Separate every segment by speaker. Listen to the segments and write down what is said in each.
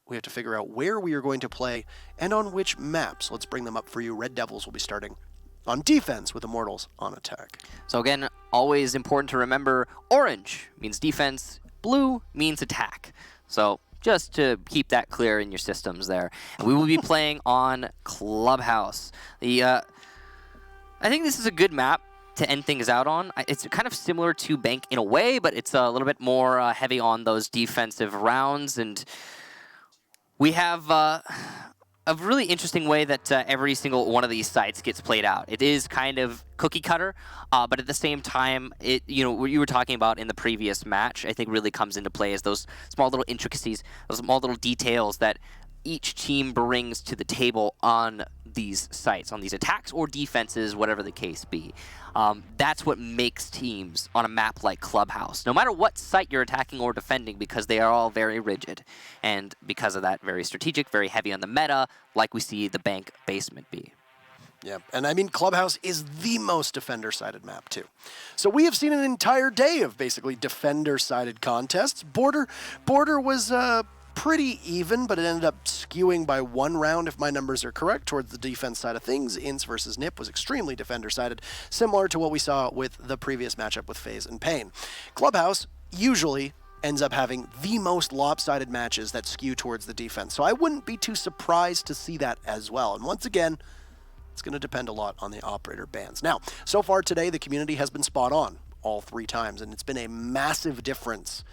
Speaker 1: We have to figure out where we are going to play and on which maps. Let's bring them up for you. Red Devils will be starting on defense with Immortals on attack.
Speaker 2: So again, always important to remember, orange means defense, blue means attack. So just to keep that clear in your systems there. And we will be playing on Clubhouse. I think this is a good map to end things out on. It's kind of similar to Bank in a way, but it's a little bit more heavy on those defensive rounds. And we have a really interesting way that every single one of these sites gets played out. It is kind of cookie cutter, but at the same time, what you were talking about in the previous match, I think really comes into play as those small little intricacies, those small little details that each team brings to the table on these sites, on these attacks or defenses, whatever the case be. That's what makes teams on a map like Clubhouse, no matter what site you're attacking or defending, because they are all very rigid. And because of that, very strategic, very heavy on the meta, like we see the Bank basement be.
Speaker 1: Yeah, and I mean, Clubhouse is the most defender-sided map, too. So we have seen an entire day of basically defender-sided contests. Border was pretty even, but it ended up skewing by 1 round, if my numbers are correct, towards the defense side of things. Ince versus Nip was extremely defender-sided, similar to what we saw with the previous matchup with FaZe and Pain. Clubhouse usually ends up having the most lopsided matches that skew towards the defense, so I wouldn't be too surprised to see that as well. And once again, it's going to depend a lot on the operator bans. Now, so far today, the community has been spot on all 3 times, and it's been a massive difference.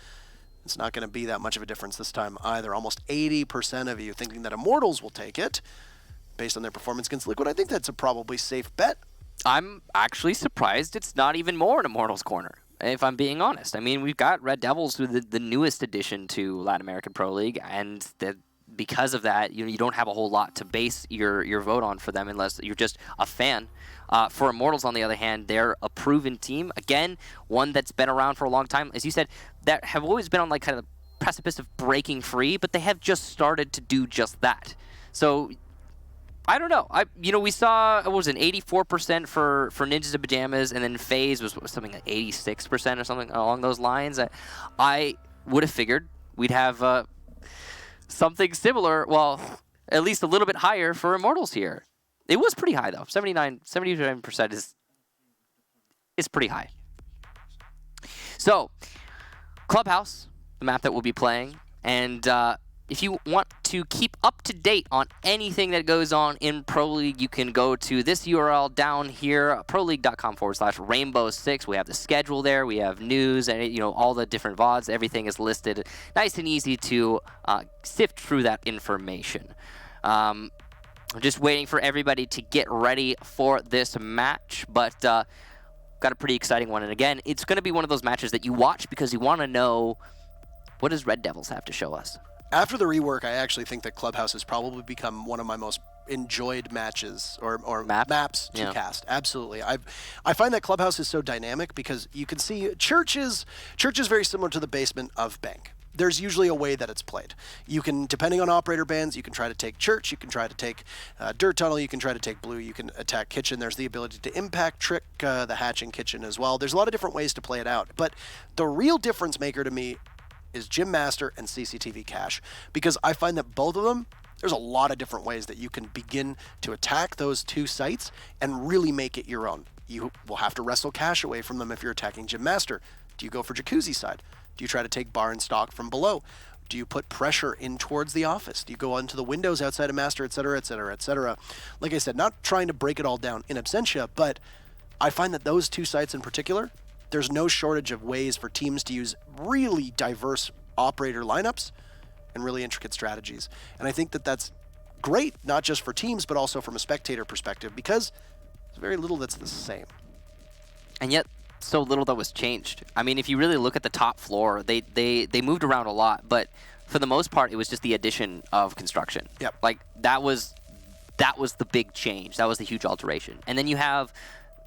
Speaker 1: It's not going to be that much of a difference this time either. Almost 80% of you thinking that Immortals will take it based on their performance against Liquid. I think that's a probably safe bet.
Speaker 2: I'm actually surprised it's not even more in Immortals' corner, if I'm being honest. I mean, we've got Red Devils, the newest addition to Latin American Pro League, and because of that, you don't have a whole lot to base your vote on for them unless you're just a fan. For Immortals, on the other hand, they're a proven team. Again, one that's been around for a long time. As you said, that have always been on like kind of the precipice of breaking free, but they have just started to do just that. So I don't know. We saw, what was it, 84% for Ninjas in Pajamas, and then FaZe was something like 86% or something along those lines. I would have figured we'd have something similar, well, at least a little bit higher for Immortals here. It was pretty high, though. 79% is pretty high. So, Clubhouse, the map that we'll be playing, and if you want to keep up to date on anything that goes on in Pro League, you can go to this URL down here, proleague.com/rainbow6. We have the schedule there. We have news and all the different VODs. Everything is listed. Nice and easy to sift through that information. I'm just waiting for everybody to get ready for this match, but got a pretty exciting one. And again, it's going to be one of those matches that you watch because you want to know, what does Red Devils have to show us?
Speaker 1: After the rework, I actually think that Clubhouse has probably become one of my most enjoyed matches or maps to cast. Absolutely. I find that Clubhouse is so dynamic because you can see Church is very similar to the basement of Bank. There's usually a way that it's played. You can, depending on operator bans, you can try to take Church, you can try to take Dirt Tunnel, you can try to take Blue, you can attack Kitchen. There's the ability to impact, trick the hatching Kitchen as well. There's a lot of different ways to play it out. But the real difference maker to me is Gym Master and CCTV Cache, because I find that both of them, there's a lot of different ways that you can begin to attack those 2 sites and really make it your own. You will have to wrestle cache away from them if you're attacking Gym Master. Do you go for Jacuzzi side? Do you try to take bar and stock from below? Do you put pressure in towards the office? Do you go onto the windows outside of Master, etc., etc., etc.? Like I said, not trying to break it all down in absentia, but I find that those 2 sites in particular, there's no shortage of ways for teams to use really diverse operator lineups and really intricate strategies. And I think that that's great, not just for teams, but also from a spectator perspective, because there's very little that's the same.
Speaker 2: And yet, so little that was changed. I mean, if you really look at the top floor, they moved around a lot, but for the most part, it was just the addition of construction.
Speaker 1: Yep.
Speaker 2: Like, that was the big change. That was the huge alteration. And then you have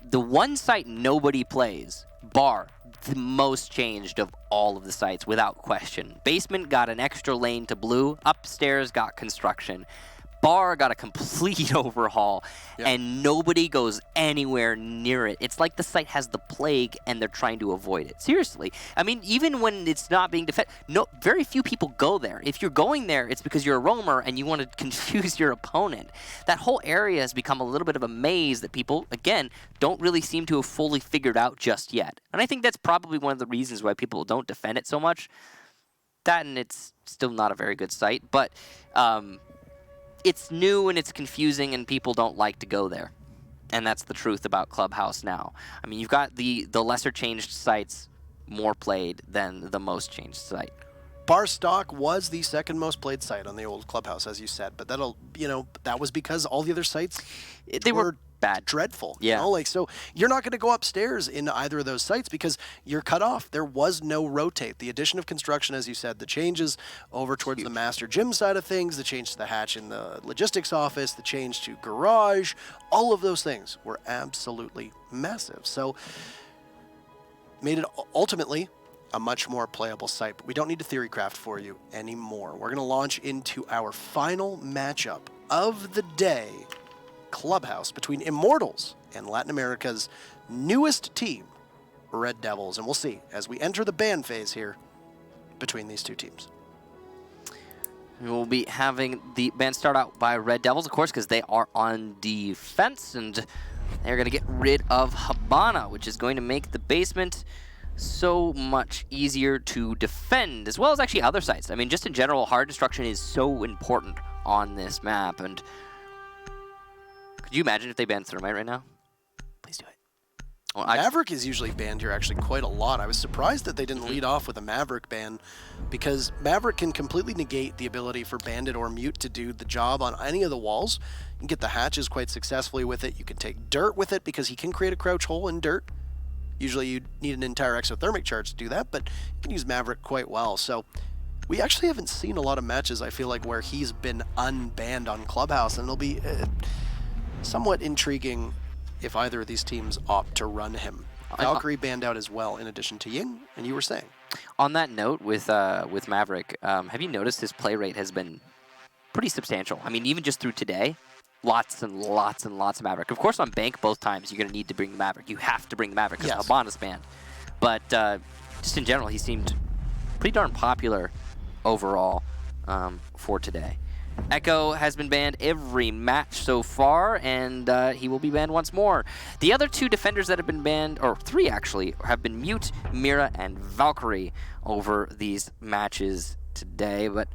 Speaker 2: the one site nobody plays, Bar, the most changed of all of the sites, without question. Basement got an extra lane to Blue. Upstairs got construction. bar got a complete overhaul, and nobody goes anywhere near it. It's like the site has the plague, and they're trying to avoid it. Seriously. I mean, even when it's not being defended, very few people go there. If you're going there, it's because you're a roamer, and you want to confuse your opponent. That whole area has become a little bit of a maze that people, again, don't really seem to have fully figured out just yet. And I think that's probably one of the reasons why people don't defend it so much. That, and it's still not a very good site, but it's new and it's confusing and people don't like to go there. And that's the truth about Clubhouse now. I mean, you've got the lesser changed sites more played than the most changed site.
Speaker 1: Barstock was the second most played site on the old Clubhouse, as you said, but that was because all the other sites
Speaker 2: they were bad,
Speaker 1: dreadful.
Speaker 2: Yeah.
Speaker 1: So you're not going to go upstairs in either of those sites because you're cut off. There was no rotate. The addition of construction, as you said, the changes over towards the master gym side of things, the change to the hatch in the logistics office, the change to garage, all of those things were absolutely massive. So made it ultimately a much more playable site. But we don't need to theory craft for you anymore. We're going to launch into our final matchup of the day. Clubhouse between Immortals and Latin America's newest team, Red Devils. And we'll see as we enter the ban phase here between these two teams.
Speaker 2: We will be having the ban start out by Red Devils, of course, because they are on defense, and they're going to get rid of Habana, which is going to make the basement so much easier to defend, as well as actually other sites. I mean, just in general, hard destruction is so important on this map, and could you imagine if they banned Thermite right now? Please do it.
Speaker 1: Well, Maverick is usually banned here actually quite a lot. I was surprised that they didn't lead off with a Maverick ban because Maverick can completely negate the ability for Bandit or Mute to do the job on any of the walls. You can get the hatches quite successfully with it. You can take dirt with it because he can create a crouch hole in dirt. Usually you need an entire exothermic charge to do that, but you can use Maverick quite well. So we actually haven't seen a lot of matches, I feel like, where he's been unbanned on Clubhouse, and it'll be somewhat intriguing if either of these teams opt to run him. Valkyrie banned out as well, in addition to Ying, and you were saying.
Speaker 2: On that note, with Maverick, have you noticed his play rate has been pretty substantial? I mean, even just through today, lots and lots and lots of Maverick. Of course, on Bank, both times, you're going to need to bring the Maverick. You have to bring the Maverick because Habana's banned. But just in general, he seemed pretty darn popular overall for today. Echo has been banned every match so far, and he will be banned once more. The other two defenders that have been banned, or three actually, have been Mute, Mira, and Valkyrie over these matches today. But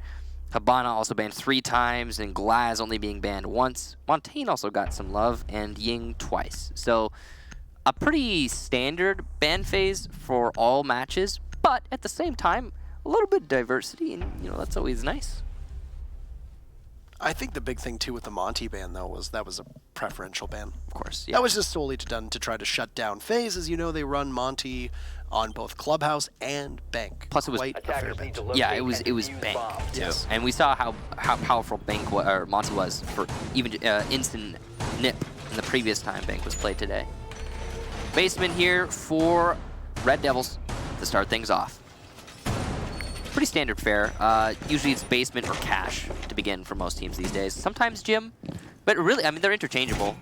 Speaker 2: Habana also banned 3 times, and Glaz only being banned once. Montaigne also got some love, and Ying twice. So a pretty standard ban phase for all matches, but at the same time, a little bit of diversity, and that's always nice.
Speaker 1: I think the big thing, too, with the Monty ban, though, was that was a preferential ban.
Speaker 2: Of course, yeah.
Speaker 1: That was just solely done to try to shut down FaZe. As you know, they run Monty on both Clubhouse and Bank.
Speaker 2: Plus, it was
Speaker 1: quite a fair bit.
Speaker 2: Yeah, it was Bank, too. Yes. And we saw how powerful Bank or Monty was for even instant nip in the previous time Bank was played today. Basement here for Red Devils to start things off. Pretty standard fare. Usually it's basement or cash to begin for most teams these days. Sometimes gym, but really, I mean, they're interchangeable.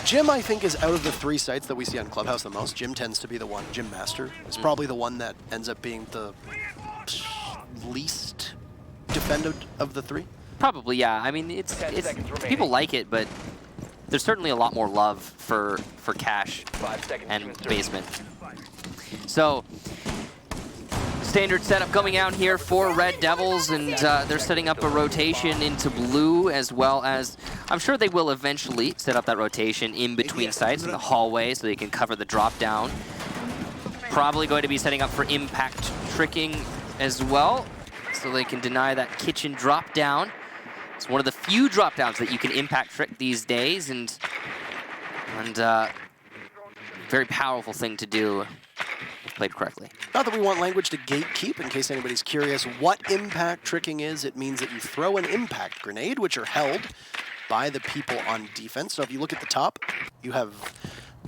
Speaker 1: Gym, I think, is out of the 3 sites that we see on Clubhouse the most. Gym tends to be the one. Gym Master is probably the one that ends up being the least defended of the 3.
Speaker 2: Probably, yeah. I mean, it's people like it, but there's certainly a lot more love for cash and basement. So standard setup coming out here for Red Devils, and they're setting up a rotation into blue, as well as I'm sure they will eventually set up that rotation in between sites in the hallway so they can cover the drop down. Probably going to be setting up for impact tricking as well, so they can deny that kitchen drop down. It's one of the few drop downs that you can impact trick these days, and very powerful thing to do if played correctly.
Speaker 1: Not that we want language to gatekeep, in case anybody's curious what impact tricking is. It means that you throw an impact grenade, which are held by the people on defense. So if you look at the top, you have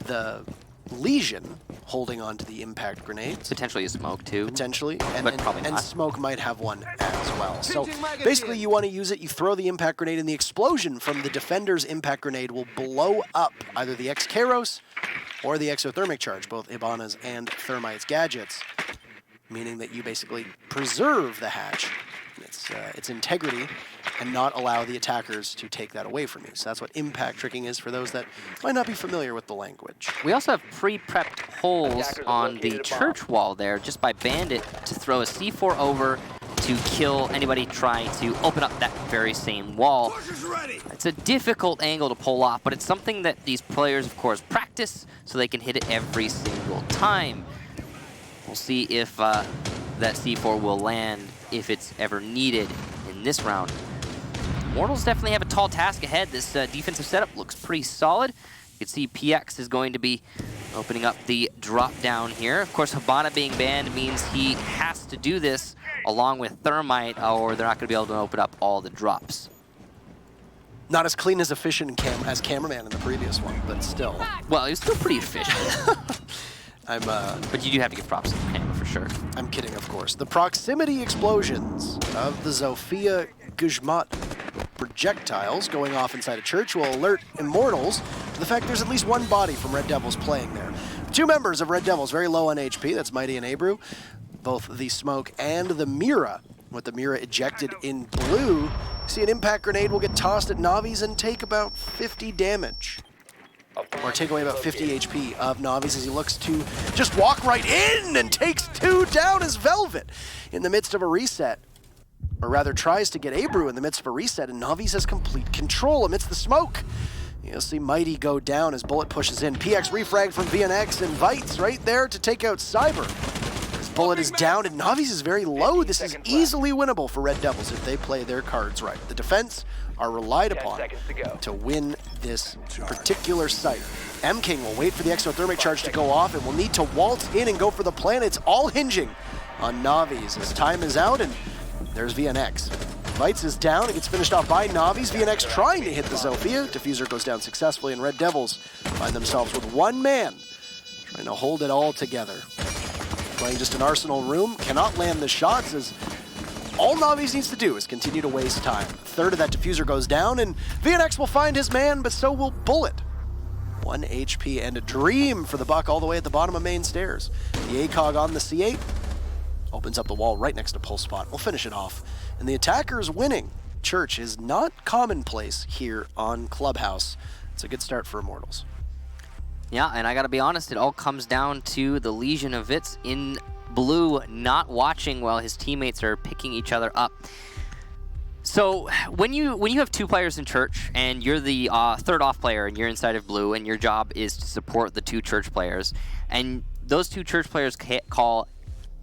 Speaker 1: the Legion holding on to the impact grenades.
Speaker 2: Potentially a smoke too.
Speaker 1: Potentially,
Speaker 2: but probably not.
Speaker 1: And smoke might have one as well. So basically you want to use it, you throw the impact grenade, and the explosion from the defender's impact grenade will blow up either the X-Kairos or the exothermic charge, both Ibana's and Thermite's gadgets, meaning that you basically preserve the hatch, its integrity, and not allow the attackers to take that away from you. So that's what impact tricking is for those that might not be familiar with the language.
Speaker 2: We also have pre-prepped holes on the church wall there, just by Bandit to throw a C4 over to kill anybody trying to open up that very same wall. It's a difficult angle to pull off, but it's something that these players, of course, practice so they can hit it every single time. We'll see if that C4 will land if it's ever needed in this round. Immortals definitely have a tall task ahead. This defensive setup looks pretty solid. You can see PX is going to be opening up the drop down here. Of course, Hibana being banned means he has to do this along with Thermite, or they're not going to be able to open up all the drops.
Speaker 1: Not as clean as efficient as Cameraman in the previous one, but still.
Speaker 2: Well, he was still pretty efficient.
Speaker 1: But
Speaker 2: you do have to give props to the camera for sure.
Speaker 1: I'm kidding, of course. The proximity explosions of the Zofia Guzmat projectiles going off inside a church will alert Immortals to the fact there's at least one body from Red Devils playing there. Two members of Red Devils, very low on HP, that's Mighty and Abru. Both the Smoke and the Mira. With the Mira ejected in blue, see an impact grenade will get tossed at Navi's and take about 50 damage. Or take away about 50 HP of Navi's as he looks to just walk right in and takes two down as Velvet in the midst of a reset. Or rather tries to get Abru in the midst of a reset, and Navi's has complete control amidst the smoke. You'll see Mighty go down as Bullet pushes in. PX refrag from VNX invites right there to take out Cyber. His Bullet is down and Navi's is very low. This is easily winnable for Red Devils if they play their cards right. The defense are relied upon to win this particular site. M-King will wait for the exothermic charge to go off and will need to waltz in and go for the plan. It's all hinging on Navi's. His time is out, and there's VNX. Vites is down, it gets finished off by Navi's. VNX trying to hit the Zofia. Diffuser goes down successfully, and Red Devils find themselves with one man trying to hold it all together. Playing just an Arsenal room, cannot land the shots as all Navi's needs to do is continue to waste time. A third of that diffuser goes down, and VNX will find his man, but so will Bullet. 1 HP and a dream for the Buck all the way at the bottom of main stairs. The ACOG on the C8 opens up the wall right next to Pulse Spot. We'll finish it off. And the attackers winning. Church is not commonplace here on Clubhouse. It's a good start for Immortals.
Speaker 2: Yeah, and I gotta be honest, it all comes down to the Legion of Vits in blue not watching while his teammates are picking each other up. So when you have two players in Church and you're the third off player and you're inside of blue and your job is to support the two Church players, and those two Church players call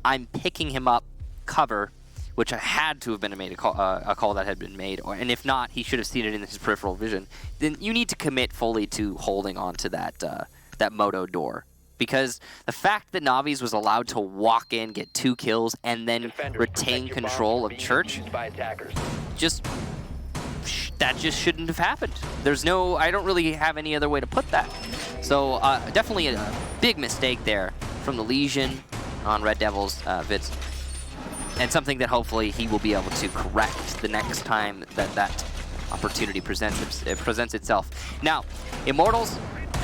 Speaker 2: "I'm picking him up" cover, which had to have been a call that had been made, and if not, he should have seen it in his peripheral vision. Then you need to commit fully to holding on to that Moto door, because the fact that Navi's was allowed to walk in, get 2 kills, and then retain control of Church, that just shouldn't have happened. I don't really have any other way to put that. So definitely a big mistake there from the Legion on Red Devils Vits, and something that hopefully he will be able to correct the next time that opportunity presents itself. Now, Immortals,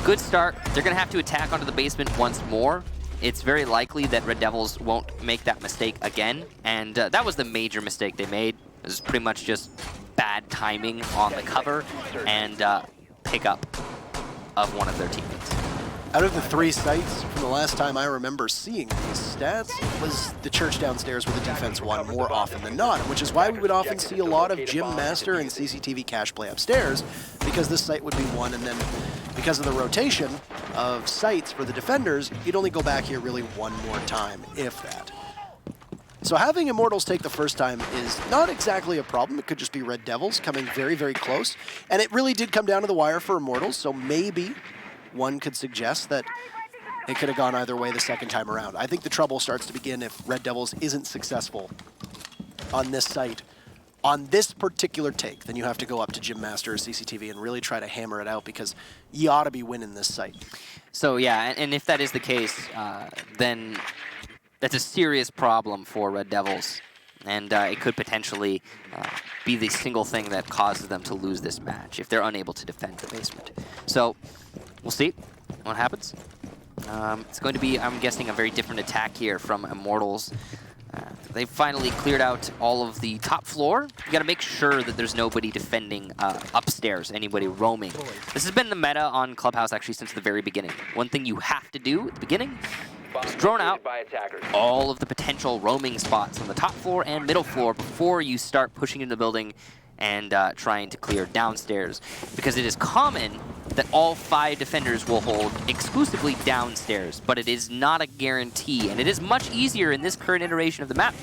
Speaker 2: good start. They're going to have to attack onto the basement once more. It's very likely that Red Devils won't make that mistake again, and that was the major mistake they made. It was pretty much just bad timing on the cover and pickup of one of their teammates.
Speaker 1: Out of the 3 sites, from the last time I remember seeing these stats, it was the Church downstairs where the defense won more often than not, which is why we would often see a lot of Gym Master and CCTV cash play upstairs, because this site would be won, and then because of the rotation of sites for the defenders, you'd only go back here really one more time, if that. So having Immortals take the first time is not exactly a problem. It could just be Red Devils coming very, very close, and it really did come down to the wire for Immortals, so maybe one could suggest that it could have gone either way the second time around. I think the trouble starts to begin if Red Devils isn't successful on this site on this particular take, then you have to go up to Gym Master or CCTV and really try to hammer it out because you ought to be winning this site.
Speaker 2: So yeah, and if that is the case, then that's a serious problem for Red DevilS. And it could potentially be the single thing that causes them to lose this match if they're unable to defend the basement. So we'll see what happens. It's going to be, I'm guessing, a very different attack here from Immortals. They've finally cleared out all of the top floor. You got to make sure that there's nobody defending upstairs, anybody roaming. This has been the meta on Clubhouse actually since the very beginning. One thing you have to do at the beginning is drone out all of the potential roaming spots on the top floor and middle floor before you start pushing into the building and trying to clear downstairs. Because it is common that all 5 defenders will hold exclusively downstairs, but it is not a guarantee, and it is much easier in this current iteration of the map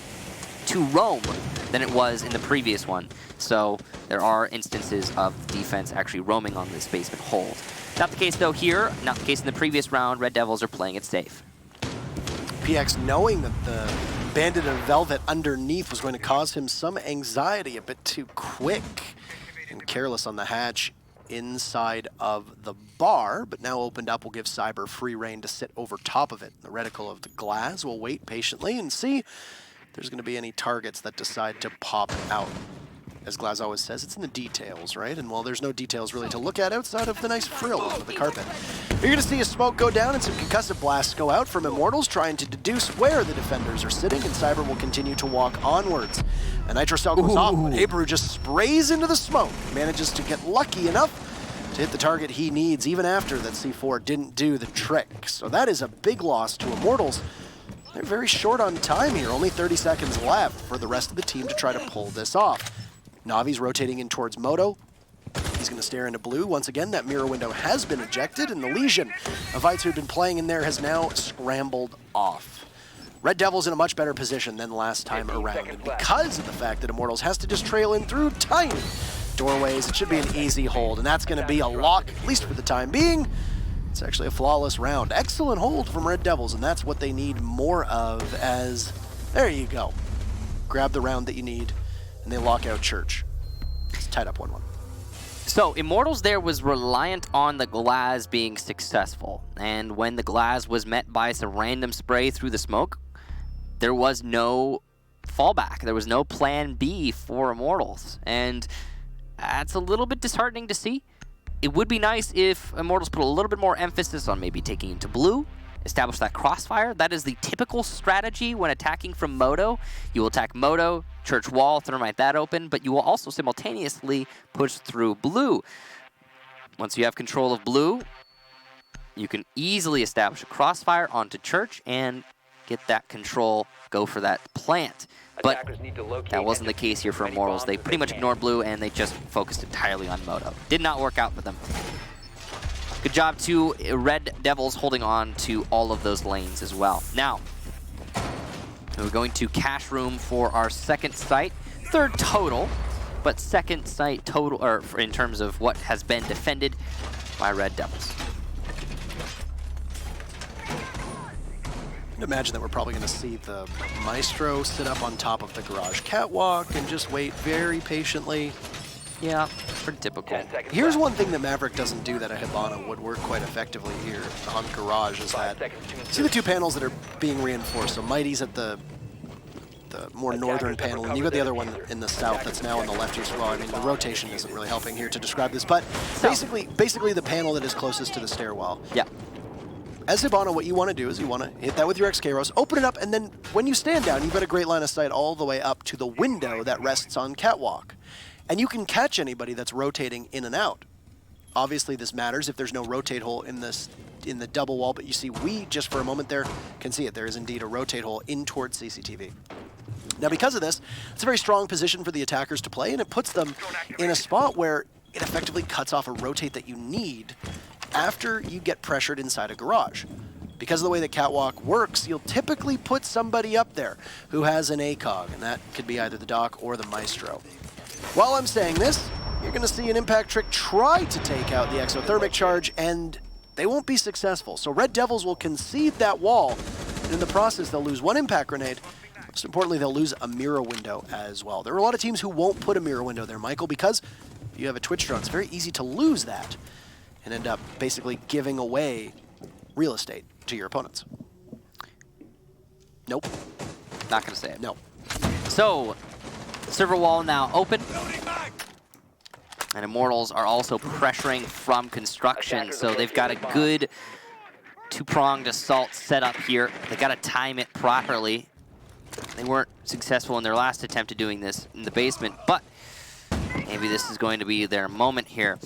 Speaker 2: to roam than it was in the previous one. So there are instances of defense actually roaming on this basement hold. Not the case though here, not the case in the previous round. Red DevilS are playing it safe.
Speaker 1: PX, knowing that the Bandit of Velvet underneath was going to cause him some anxiety, a bit too quick and careless on the hatch inside of the bar, but now opened up will give Cyber free reign to sit over top of it. The reticle of the Glass will wait patiently and see if there's going to be any targets that decide to pop out. As Glaz always says, it's in the details, right? And well, there's no details really to look at outside of the nice frill of the carpet. You're going to see a smoke go down and some concussive blasts go out from Immortals, trying to deduce where the defenders are sitting, and Cyber will continue to walk onwards. A Nitro Cell goes off, but Abreu just sprays into the smoke, manages to get lucky enough to hit the target he needs, even after that C4 didn't do the trick. So that is a big loss to Immortals. They're very short on time here, only 30 seconds left for the rest of the team to try to pull this off. Navi's rotating in towards Moto. He's going to stare into blue. Once again, that mirror window has been ejected, and the Legion of Vites who had been playing in there has now scrambled off. Red DevilS in a much better position than last time around, and because of the fact that Immortals has to just trail in through tiny doorways, it should be an easy hold, and that's going to be a lock, at least for the time being. It's actually a flawless round. Excellent hold from Red DevilS, and that's what they need more of as, there you go. Grab the round that you need, and they lock out Church. It's tied up 1-1.
Speaker 2: So Immortals there was reliant on the Glass being successful, and when the Glass was met by some random spray through the smoke, there was no fallback. There was no plan B for Immortals, and that's a little bit disheartening to see. It would be nice if Immortals put a little bit more emphasis on maybe taking into blue, establish that crossfire. That is the typical strategy when attacking from Moto. You will attack Moto, Church wall, thermite that open, but you will also simultaneously push through blue. Once you have control of blue, you can easily establish a crossfire onto Church and get that control, go for that plant. But that wasn't the case here for Immortals. They pretty much ignored blue and they just focused entirely on Moto. Did not work out for them. Good job to Red DevilS holding on to all of those lanes as well. Now, we're going to cash room for our second site. Third total, but second site total, or in terms of what has been defended by Red DevilS.
Speaker 1: Imagine that we're probably going to see the Maestro sit up on top of the garage catwalk and just wait very patiently.
Speaker 2: Yeah, pretty typical.
Speaker 1: Here's one thing that Maverick doesn't do that a Hibana would work quite effectively here on Garage is that, see the two panels that are being reinforced. So Mighty's at the more northern panel, and you got the other one in the south that's now on the left as well. I mean, the rotation isn't really helping here to describe this, but basically the panel that is closest to the stairwell.
Speaker 2: Yeah.
Speaker 1: As Hibana, what you want to do is you want to hit that with your XKROS, open it up, and then when you stand down, you've got a great line of sight all the way up to the window that rests on catwalk. And you can catch anybody that's rotating in and out. Obviously, this matters if there's no rotate hole in the double wall, but you see we, just for a moment there, can see it. There is indeed a rotate hole in towards CCTV. Now, because of this, it's a very strong position for the attackers to play, and it puts them in a spot where it effectively cuts off a rotate that you need after you get pressured inside a garage. Because of the way the catwalk works, you'll typically put somebody up there who has an ACOG, and that could be either the Doc or the Maestro. While I'm saying this, you're going to see an Impact Trick try to take out the exothermic charge, and they won't be successful. So Red DevilS will concede that wall, and in the process they'll lose one Impact Grenade, Most importantly, they'll lose a mirror window as well. There are a lot of teams who won't put a mirror window there, Michael, because if you have a Twitch drone, it's very easy to lose that and end up basically giving away real estate to your opponents. Nope.
Speaker 2: Not going to say it.
Speaker 1: No.
Speaker 2: So, server wall now open. And Immortals are also pressuring from construction, so they've got a good two-pronged assault set up here. They got to time it properly. They weren't successful in their last attempt at doing this in the basement, but maybe this is going to be their moment here.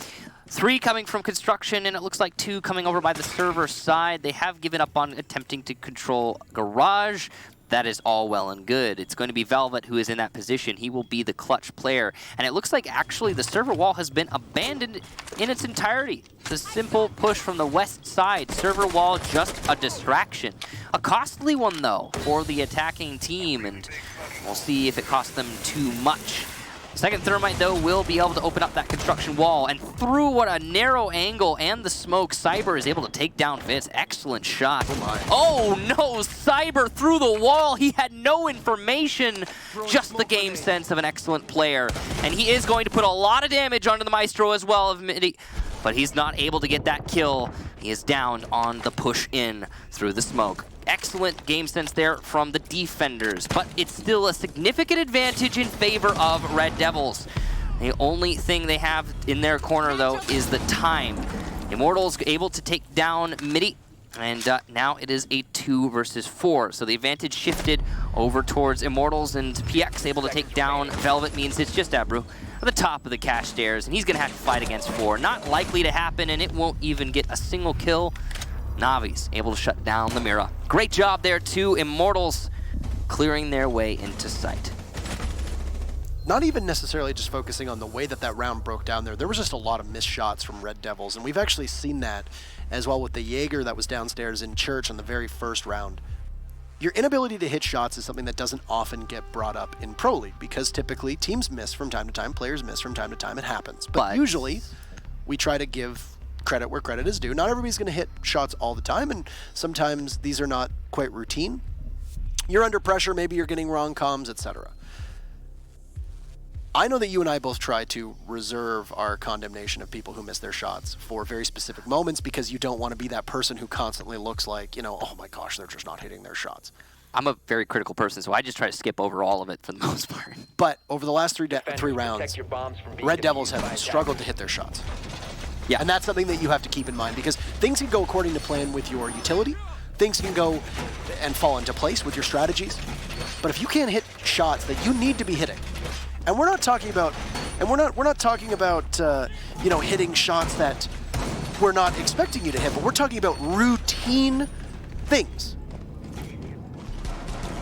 Speaker 2: 3 coming from construction, and it looks like 2 coming over by the server side. They have given up on attempting to control Garage. That is all well and good. It's going to be Velvet who is in that position. He will be the clutch player. And it looks like actually the server wall has been abandoned in its entirety. It's a simple push from the west side. Server wall just a distraction. A costly one though for the attacking team, and we'll see if it costs them too much. Second Thermite, though, will be able to open up that construction wall, and through what a narrow angle and the smoke, Cyber is able to take down Fitz. Excellent shot. Oh no, Cyber through the wall. He had no information, just the game sense of an excellent player. And he is going to put a lot of damage onto the Maestro as well, but he's not able to get that kill. He is down on the push in through the smoke. Excellent game sense there from the defenders, but it's still a significant advantage in favor of Red Devils. The only thing they have in their corner, though, is the time. Immortals able to take down Midi, and now it is a 2 versus 4. So the advantage shifted over towards Immortals, and PX able to take down Velvet means it's just Abru at the top of the cash stairs, and he's going to have to fight against 4. Not likely to happen, and it won't even get a single kill. Navi's able to shut down the Mira. Great job there too, Immortals clearing their way into sight.
Speaker 1: Not even necessarily just focusing on the way that that round broke down there. There was just a lot of missed shots from Red Devils, and we've actually seen that as well with the Jaeger that was downstairs in Church on the very first round. Your inability to hit shots is something that doesn't often get brought up in Pro League, because typically teams miss from time to time, players miss from time to time, it happens. But usually, we try to give credit where credit is due. Not everybody's going to hit shots all the time, and sometimes these are not quite routine. You're under pressure, maybe you're getting wrong comms, etc. I know that you and I both try to reserve our condemnation of people who miss their shots for very specific moments, because you don't want to be that person who constantly looks like, you know, oh my gosh, they're just not hitting their shots.
Speaker 2: I'm a very critical person, so I just try to skip over all of it for the most part.
Speaker 1: But over the last three rounds, Red Devils have struggled to hit their shots. Yeah, and that's something that you have to keep in mind, because things can go according to plan with your utility. Things can go and fall into place with your strategies. But if you can't hit shots that you need to be hitting, and we're not talking about, you know, hitting shots that we're not expecting you to hit, but we're talking about routine things,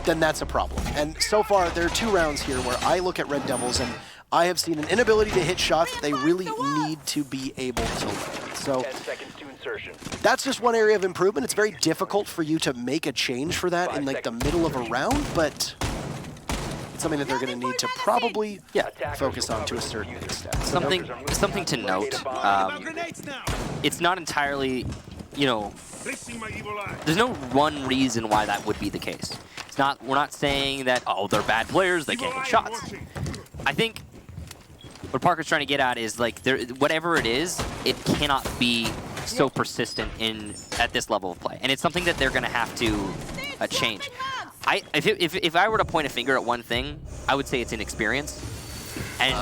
Speaker 1: then that's a problem. And so far, there are 2 rounds here where I look at Red Devils and I have seen an inability to hit shots that they really need to be able to learn. So
Speaker 3: 10 seconds to insertion.
Speaker 1: That's just one area of improvement. It's very difficult for you to make a change for that in like the middle of a round, but it's something that they're going to need to probably focus on to a certain extent.
Speaker 2: Something to note. It's not entirely, you know, there's no one reason why that would be the case. It's not. We're not saying that, oh, they're bad players, they can't hit shots. I think what Parker's trying to get at is, like, whatever it is, it cannot be so persistent at this level of play, and it's something that they're going to have to change. If I were to point a finger at one thing, I would say it's inexperience. And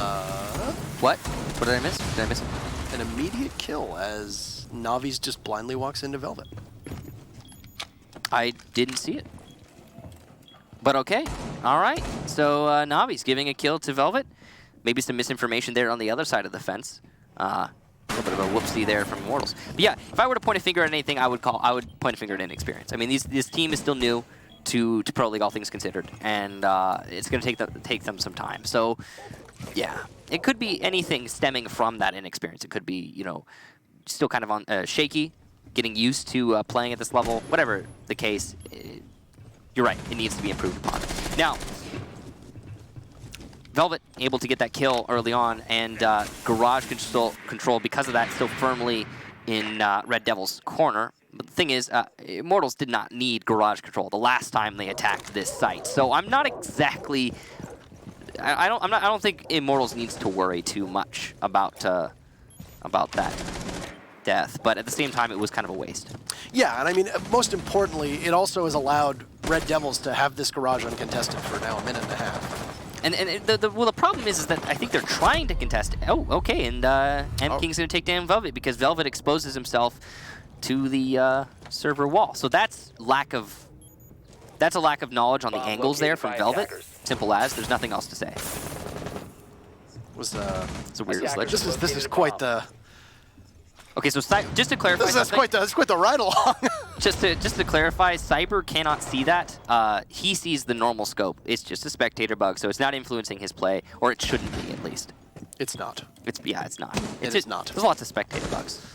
Speaker 2: what? What did I miss? Did I miss it?
Speaker 1: An immediate kill as Navi's just blindly walks into Velvet.
Speaker 2: I didn't see it. But okay, all right. So Navi's giving a kill to Velvet. Maybe some misinformation there on the other side of the fence. A little bit of a whoopsie there from Immortals. But yeah, if I were to point a finger at anything, I would point a finger at inexperience. I mean, this team is still new to Pro League, all things considered, and it's going to take them some time. So yeah, it could be anything stemming from that inexperience. It could be, you know, still kind of on shaky, getting used to playing at this level. Whatever the case. You're right, it needs to be improved upon. Now, Velvet able to get that kill early on, and Garage control because of that still firmly in Red Devil's corner. But the thing is, Immortals did not need garage control the last time they attacked this site. So I'm not exactly. I don't think Immortals needs to worry too much about that death. But at the same time, it was kind of a waste.
Speaker 1: Yeah, and I mean, most importantly, it also has allowed Red DevilS to have this garage uncontested for now a minute and a half.
Speaker 2: And the problem is that I think they're trying to contest. Oh, okay, and M-King's going to take down Velvet because Velvet exposes himself to the server wall. So that's a lack of knowledge on the angles there from Velvet. Simple as. There's nothing else to say.
Speaker 1: It's
Speaker 2: a weird glitch.
Speaker 1: This is quite the.
Speaker 2: Okay, so just to clarify,
Speaker 1: that's quite the ride along.
Speaker 2: just to clarify, Cyber cannot see that. He sees the normal scope. It's just a spectator bug, so it's not influencing his play, or it shouldn't be at least.
Speaker 1: It's not.
Speaker 2: It's not.
Speaker 1: It is not.
Speaker 2: There's lots of spectator bugs.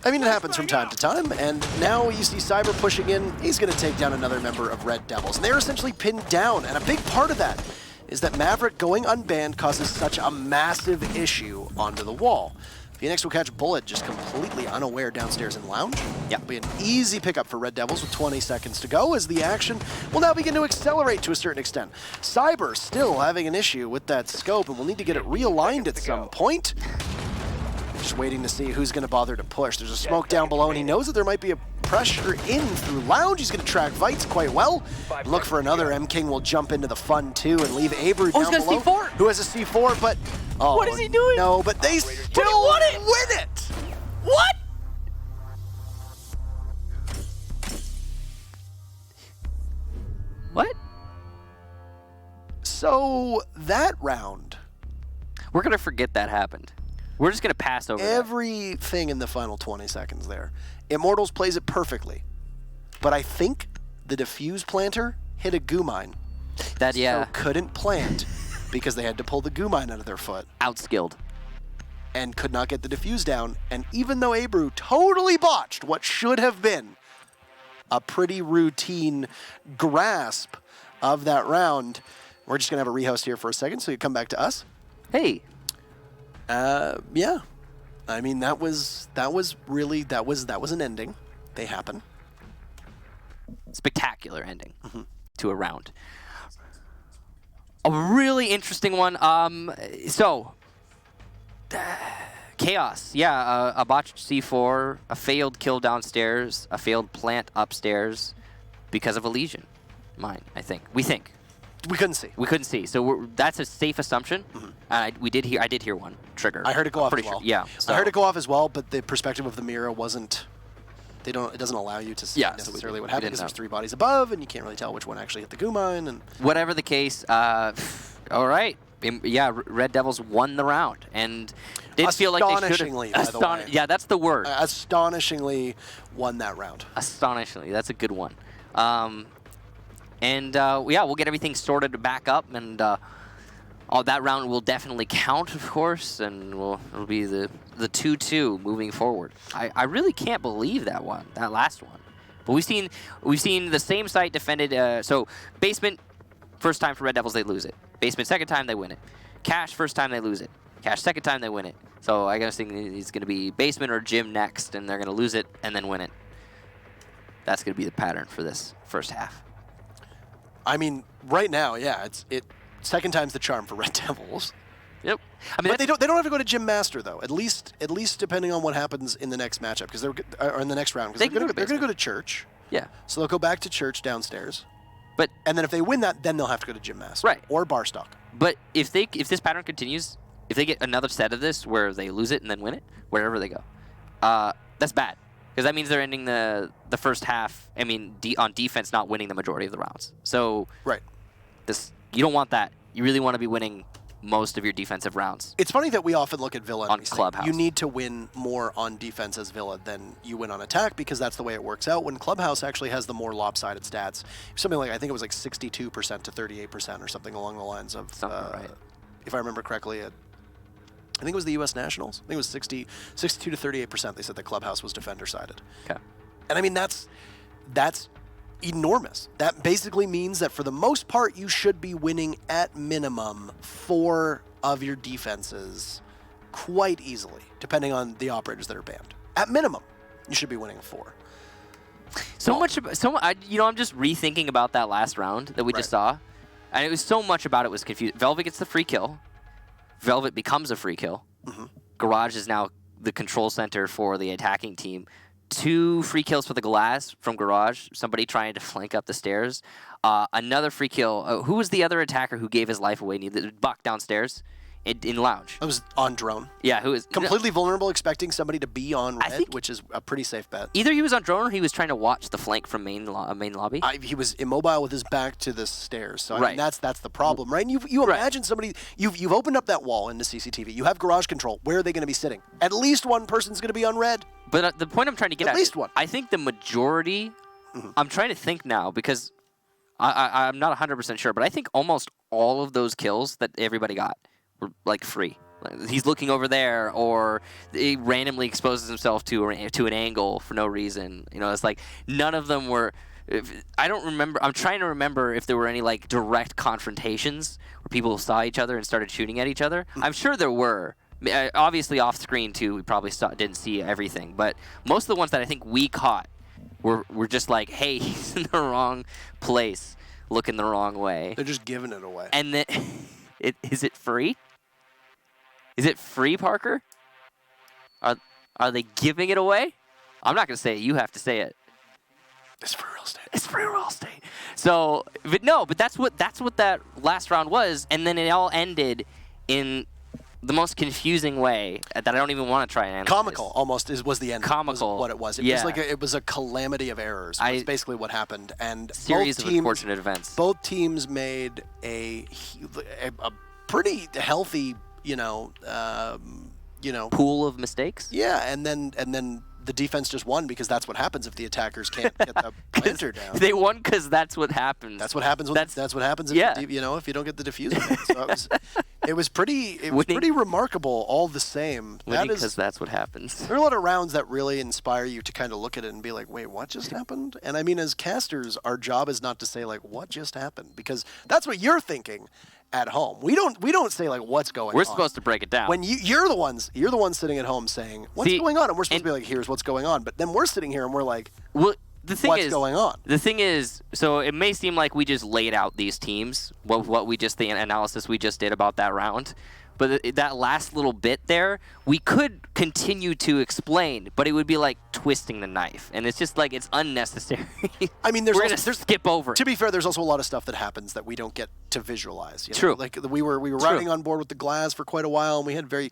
Speaker 1: I mean, it happens from time to time, and now you see Cyber pushing in. He's going to take down another member of Red DevilS, and they're essentially pinned down, and a big part of that is that Maverick going unbanned causes such a massive issue onto the wall. Phoenix will catch Bullet just completely unaware downstairs in Lounge.
Speaker 2: Yeah.
Speaker 1: It'll be an easy pickup for Red DevilS with 20 seconds to go as the action will now begin to accelerate to a certain extent. Cyber still having an issue with that scope and will need to get it realigned at some point. Just waiting to see who's going to bother to push. There's a smoke down below, and he knows that there might be a pressure in through Lounge. He's going to track Vites quite well. Look for another. M-King will jump into the fun, too, and leave Abru down below.
Speaker 2: He's got a C4?
Speaker 1: Who has a C4, but... Oh,
Speaker 2: what is he doing?
Speaker 1: No, but they still win it!
Speaker 2: What? What?
Speaker 1: So, that round...
Speaker 2: We're going to forget that happened. We're just going to pass over
Speaker 1: everything in the final 20 seconds there. Immortals plays it perfectly. But I think the defuse planter hit a goo mine. So couldn't plant because they had to pull the goo mine out of their foot.
Speaker 2: Outskilled.
Speaker 1: And could not get the defuse down. And even though Abru totally botched what should have been a pretty routine grasp of that round, we're just going to have a rehost here for a second so you come back to us.
Speaker 2: Hey.
Speaker 1: Yeah. I mean, that was an ending. They happen.
Speaker 2: Spectacular ending to a round. A really interesting one. Chaos. Yeah, a botched C4, a failed kill downstairs, a failed plant upstairs because of a Legion mine, I think. We think.
Speaker 1: We couldn't see.
Speaker 2: We couldn't see. So that's a safe assumption. I did hear one trigger.
Speaker 1: I heard it go off as well.
Speaker 2: Sure. Yeah. So.
Speaker 1: I heard it go off as well, but the perspective of the mirror wasn't. It doesn't allow you to see necessarily what happened because there's 3 bodies above, and you can't really tell which one actually hit the goo mine. And
Speaker 2: whatever the case, all right. Yeah, Red DevilS won the round, and did feel like they should have.
Speaker 1: By the way.
Speaker 2: Yeah, that's the word.
Speaker 1: Astonishingly won that round.
Speaker 2: Astonishingly, that's a good one. We'll get everything sorted back up, and that round will definitely count, of course, and it'll be the 2-2 moving forward. I really can't believe that last one. But we've seen the same site defended. So basement, first time for Red DevilS, they lose it. Basement, second time they win it. Cash, first time they lose it. Cash, second time they win it. So I guess it's going to be basement or gym next, and they're going to lose it and then win it. That's going to be the pattern for this first half.
Speaker 1: I mean, right now, yeah, second time's the charm for Red DevilS.
Speaker 2: Yep. I mean,
Speaker 1: but they don't have to go to Gym Master though. At least depending on what happens in the next matchup, because or in the next round, because they're going to go to Church.
Speaker 2: Yeah.
Speaker 1: So they'll go back to Church downstairs.
Speaker 2: But
Speaker 1: and then if they win that, then they'll have to go to Gym Master.
Speaker 2: Right.
Speaker 1: Or Barstock.
Speaker 2: But if this pattern continues, if they get another set of this where they lose it and then win it, wherever they go, that's bad. Because that means they're ending the first half, on defense, not winning the majority of the rounds. So
Speaker 1: right.
Speaker 2: You don't want that. You really want to be winning most of your defensive rounds.
Speaker 1: It's funny that we often look at Villa
Speaker 2: on
Speaker 1: and
Speaker 2: Clubhouse.
Speaker 1: You need to win more on defense as Villa than you win on attack because that's the way it works out. When Clubhouse actually has the more lopsided stats, something like, I think it was like 62% to 38% or something along the lines of,
Speaker 2: right.
Speaker 1: If I remember correctly, I think it was the U.S. Nationals. I think it was 62 to 38%. They said that Clubhouse was defender-sided.
Speaker 2: Okay.
Speaker 1: And I mean, that's enormous. That basically means that for the most part, you should be winning at minimum 4 of your defenses quite easily, depending on the operators that are banned. At minimum, you should be winning 4.
Speaker 2: I'm just rethinking about that last round that we just saw, and it was so much about it was confused. Velvet gets the free kill. Velvet becomes a free kill. Garage is now the control center for the attacking team. 2 free kills for the glass from Garage. Somebody trying to flank up the stairs. Another free kill. Who was the other attacker who gave his life away? Buck downstairs in Lounge.
Speaker 1: I was on drone.
Speaker 2: Yeah, who was
Speaker 1: completely vulnerable, expecting somebody to be on red, which is a pretty safe bet.
Speaker 2: Either he was on drone or he was trying to watch the flank from main lobby.
Speaker 1: He was immobile with his back to the stairs. So I mean, that's the problem, right? And you imagine somebody you've opened up that wall into CCTV. You have garage control. Where are they going to be sitting? At least one person's going to be on red.
Speaker 2: But the point I'm trying to get at
Speaker 1: least one.
Speaker 2: I think the majority. I'm trying to think now because I'm not 100% sure, but I think almost all of those kills that everybody got were like free. He's looking over there, or he randomly exposes himself to an angle for no reason. You know, it's like none of them were. I don't remember. I'm trying to remember if there were any like direct confrontations where people saw each other and started shooting at each other. I'm sure there were. Obviously, off screen too. We probably didn't see everything, but most of the ones that I think we caught were just like, hey, he's in the wrong place, looking the wrong way.
Speaker 1: They're just giving it away.
Speaker 2: And then, is it free? Is it free, Parker? Are they giving it away? I'm not going to say it. You have to say it.
Speaker 1: It's free real estate.
Speaker 2: It's free real estate. So, but that's what that last round was, and then it all ended in the most confusing way that I don't even want to try and analyze.
Speaker 1: Comical, almost, was the end.
Speaker 2: Comical.
Speaker 1: Was what it was. It was a calamity of errors. That's basically what happened. And
Speaker 2: series of unfortunate events.
Speaker 1: Both teams made a pretty healthy,
Speaker 2: pool of mistakes.
Speaker 1: Yeah, and then the defense just won because that's what happens if the attackers can't get the planter down.
Speaker 2: They won because that's what happens.
Speaker 1: That's what happens. That's what happens. If if you don't get the diffuser. So it was pretty remarkable all the same.
Speaker 2: Because that's what happens.
Speaker 1: There are a lot of rounds that really inspire you to kind of look at it and be like, wait, what just happened? And I mean, as casters, our job is not to say like, what just happened? Because that's what you're thinking at home. We don't say like what's going on.
Speaker 2: We're supposed to break it down.
Speaker 1: When you're the ones sitting at home saying what's going on, and we're supposed to be like, here's what's going on. But then we're sitting here and we're like, what's going on?
Speaker 2: The thing is, so it may seem like we just laid out these teams, the analysis we just did about that round. But that last little bit there, we could continue to explain, but it would be like twisting the knife, and it's just like it's unnecessary.
Speaker 1: I mean,
Speaker 2: we're gonna skip over.
Speaker 1: To be fair, there's also a lot of stuff that happens that we don't get to visualize.
Speaker 2: True.
Speaker 1: Like we were riding on board with the glass for quite a while, and we had very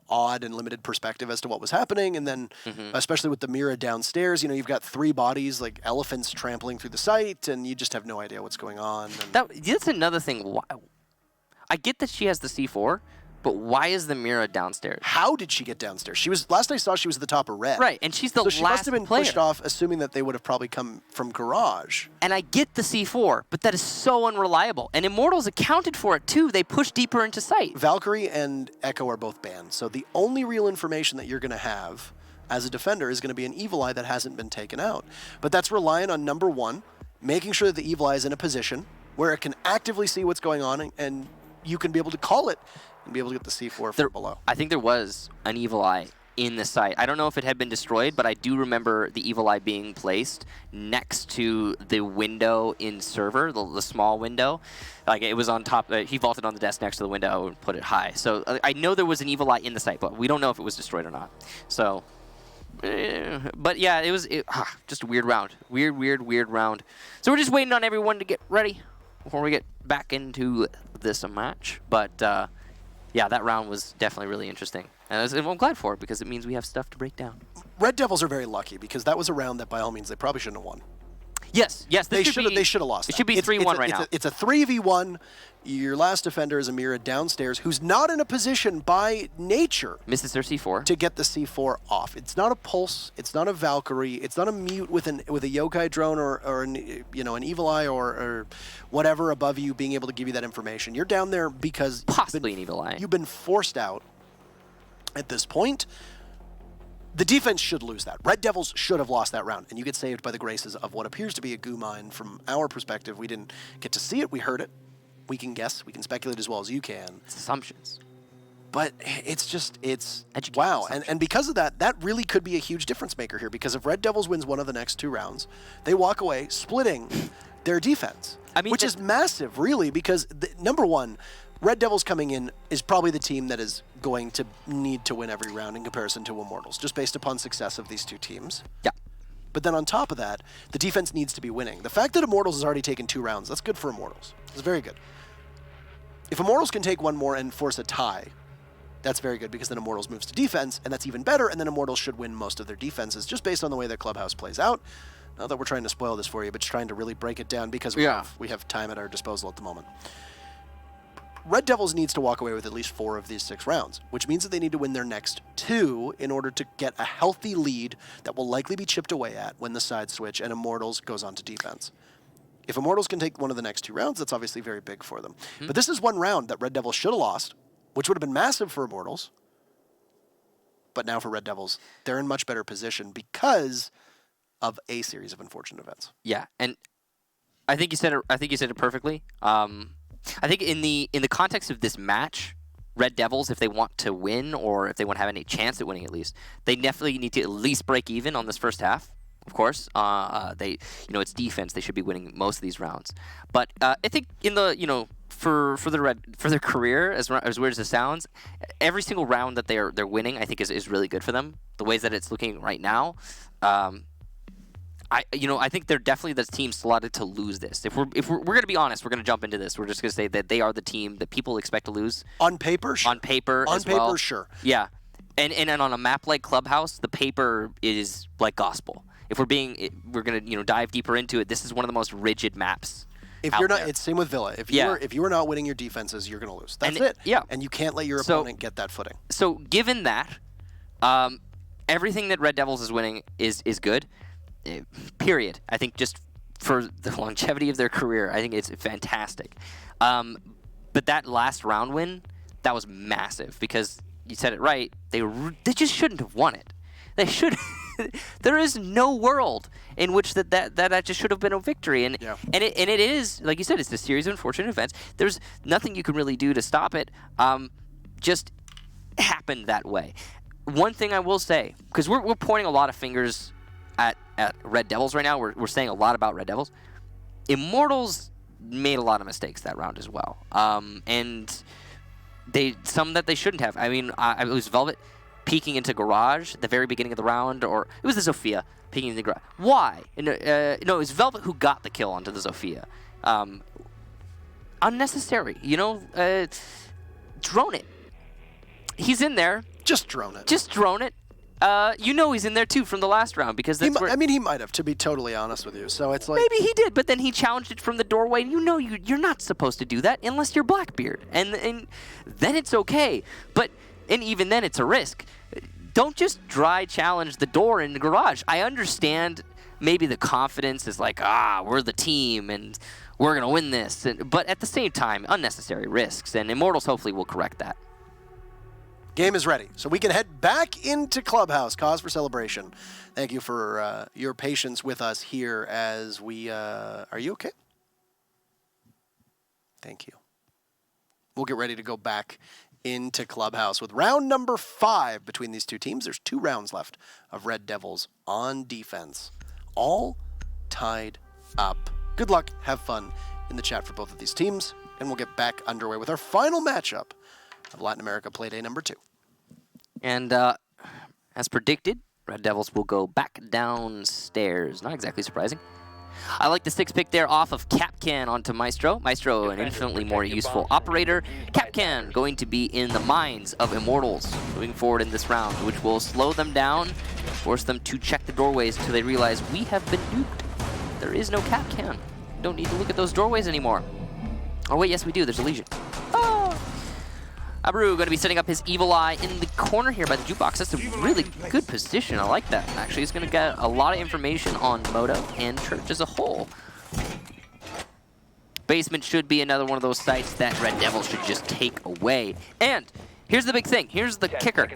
Speaker 1: odd and limited perspective as to what was happening. And then, especially with the Mira downstairs, you've got 3 bodies like elephants trampling through the site, and you just have no idea what's going on.
Speaker 2: That's another thing. I get that she has the C4. But why is the Mira downstairs?
Speaker 1: How did she get downstairs? Last I saw, she was at the top of red.
Speaker 2: Right, and she's the last player.
Speaker 1: So she must have been pushed off, assuming that they would have probably come from garage.
Speaker 2: And I get the C4, but that is so unreliable. And Immortals accounted for it, too. They pushed deeper into sight.
Speaker 1: Valkyrie and Echo are both banned. So the only real information that you're going to have as a defender is going to be an Evil Eye that hasn't been taken out. But that's relying on, number one, making sure that the Evil Eye is in a position where it can actively see what's going on, and you can be able to call it and be able to get the C4 from below.
Speaker 2: I think there was an Evil Eye in the site. I don't know if it had been destroyed, but I do remember the Evil Eye being placed next to the window in server, the small window. Like it was on top. He vaulted on the desk next to the window and put it high. So I know there was an Evil Eye in the site, but we don't know if it was destroyed or not. So, but yeah, it was just a weird round. Weird round. So we're just waiting on everyone to get ready before we get back into this match. But yeah, that round was definitely really interesting. And I'm glad for it because it means we have stuff to break down.
Speaker 1: Red Devils are very lucky because that was a round that by all means they probably shouldn't have won.
Speaker 2: Yes.
Speaker 1: They should have lost.
Speaker 2: It should be 3-1 right now.
Speaker 1: It's a 3v1. Your last defender is Amira downstairs, who's not in a position by nature.
Speaker 2: Misses their C4
Speaker 1: to get the C4 off. It's not a pulse. It's not a Valkyrie. It's not a mute with a yokai drone or an Evil Eye or whatever above you being able to give you that information. You're down there because
Speaker 2: possibly an Evil Eye.
Speaker 1: You've been forced out. At this point, the defense should lose that. Red Devils should have lost that round, and you get saved by the graces of what appears to be a goo mine. From our perspective, we didn't get to see it. We heard it. We can guess. We can speculate as well as you can.
Speaker 2: It's assumptions.
Speaker 1: But it's wow. And because of that, that really could be a huge difference maker here, because if Red Devils wins one of the next 2 rounds, they walk away splitting their defense, which is massive, really, because number one, Red Devils coming in is probably the team that is going to need to win every round in comparison to Immortals, just based upon success of these 2 teams.
Speaker 2: Yeah.
Speaker 1: But then on top of that, the defense needs to be winning. The fact that Immortals has already taken 2 rounds, that's good for Immortals. It's very good. If Immortals can take one more and force a tie, that's very good, because then Immortals moves to defense, and that's even better, and then Immortals should win most of their defenses, just based on the way that Clubhouse plays out. Not that we're trying to spoil this for you, but just trying to really break it down, because we have time at our disposal at the moment. Red Devils needs to walk away with at least 4 of these 6 rounds, which means that they need to win their next 2 in order to get a healthy lead that will likely be chipped away at when the side switch and Immortals goes on to defense. If Immortals can take one of the next 2 rounds, that's obviously very big for them. But this is one round that Red Devils should have lost, which would have been massive for Immortals. But now for Red Devils, they're in much better position because of a series of unfortunate events.
Speaker 2: Yeah, and I think you said it perfectly. I think in the context of this match, Red Devils, if they want to win, or if they want to have any chance at winning at least, they definitely need to at least break even on this first half. Of course, it's defense. They should be winning most of these rounds. But I think in the for their career, as weird as it sounds, every single round that they're winning, I think is really good for them. The ways that it's looking right now, I think they're definitely the team slotted to lose this. If we're going to be honest, we're going to jump into this. We're just going to say that they are the team that people expect to lose.
Speaker 1: On paper, sure.
Speaker 2: On paper,
Speaker 1: sure.
Speaker 2: Yeah, and on a map like Clubhouse, the paper is like gospel. If we're going to dive deeper into it. This is one of the most rigid maps.
Speaker 1: If you're not, it's same with Villa. If you are not winning your defenses, you're going to lose. That's it.
Speaker 2: Yeah.
Speaker 1: And you can't let your opponent get that footing.
Speaker 2: So given that, everything that Red Devils is winning is good. Period. I think just for the longevity of their career, I think it's fantastic. But that last round win, that was massive, because you said it right. They just shouldn't have won it. They should. There is no world in which that just should have been a victory, and it is, like you said, it's a series of unfortunate events. There's nothing you can really do to stop it. Just happened that way. One thing I will say, because we're pointing a lot of fingers at Red Devils right now. We're saying a lot about Red Devils. Immortals made a lot of mistakes that round as well, and some that they shouldn't have. I mean, it was Velvet peeking into Garage at the very beginning of the round, or it was the Zofia peeking into Garage. Why? No, it was Velvet who got the kill onto the Zofia. Unnecessary, drone it. He's in there.
Speaker 1: Just drone it.
Speaker 2: Just drone it. He's in there too from the last round, because that's
Speaker 1: he might have, to be totally honest with you. So it's like,
Speaker 2: maybe he did, but then he challenged it from the doorway. You're not supposed to do that unless you're Blackbeard, and then it's okay. And even then, it's a risk. Don't just dry challenge the door in the Garage. I understand maybe the confidence is like, we're the team and we're going to win this. But at the same time, unnecessary risks. And Immortals hopefully will correct that.
Speaker 1: Game is ready. So we can head back into Clubhouse. Cause for celebration. Thank you for your patience with us here as we... are you okay? Thank you. We'll get ready to go back into Clubhouse with round number 5 between these 2 teams. There's 2 rounds left of Red Devils on defense, all tied up. Good luck, have fun in the chat for both of these teams, and we'll get back underway with our final matchup of Latin America Playday number 2.
Speaker 2: And as predicted, Red Devils will go back downstairs. Not exactly surprising. I like the 6 pick there off of Capcan onto Maestro. Maestro, an infinitely more useful operator. Capcan going to be in the minds of Immortals moving forward in this round, which will slow them down, force them to check the doorways until they realize we have been duped. There is no Capcan. Don't need to look at those doorways anymore. Oh wait, yes we do. There's a Legion. Abreu going to be setting up his Evil Eye in the corner here by the jukebox. That's a really good position. I like that. Actually, he's going to get a lot of information on Moto and Church as a whole. Basement should be another one of those sites that Red Devils should just take away. And here's the big thing. Here's the kicker.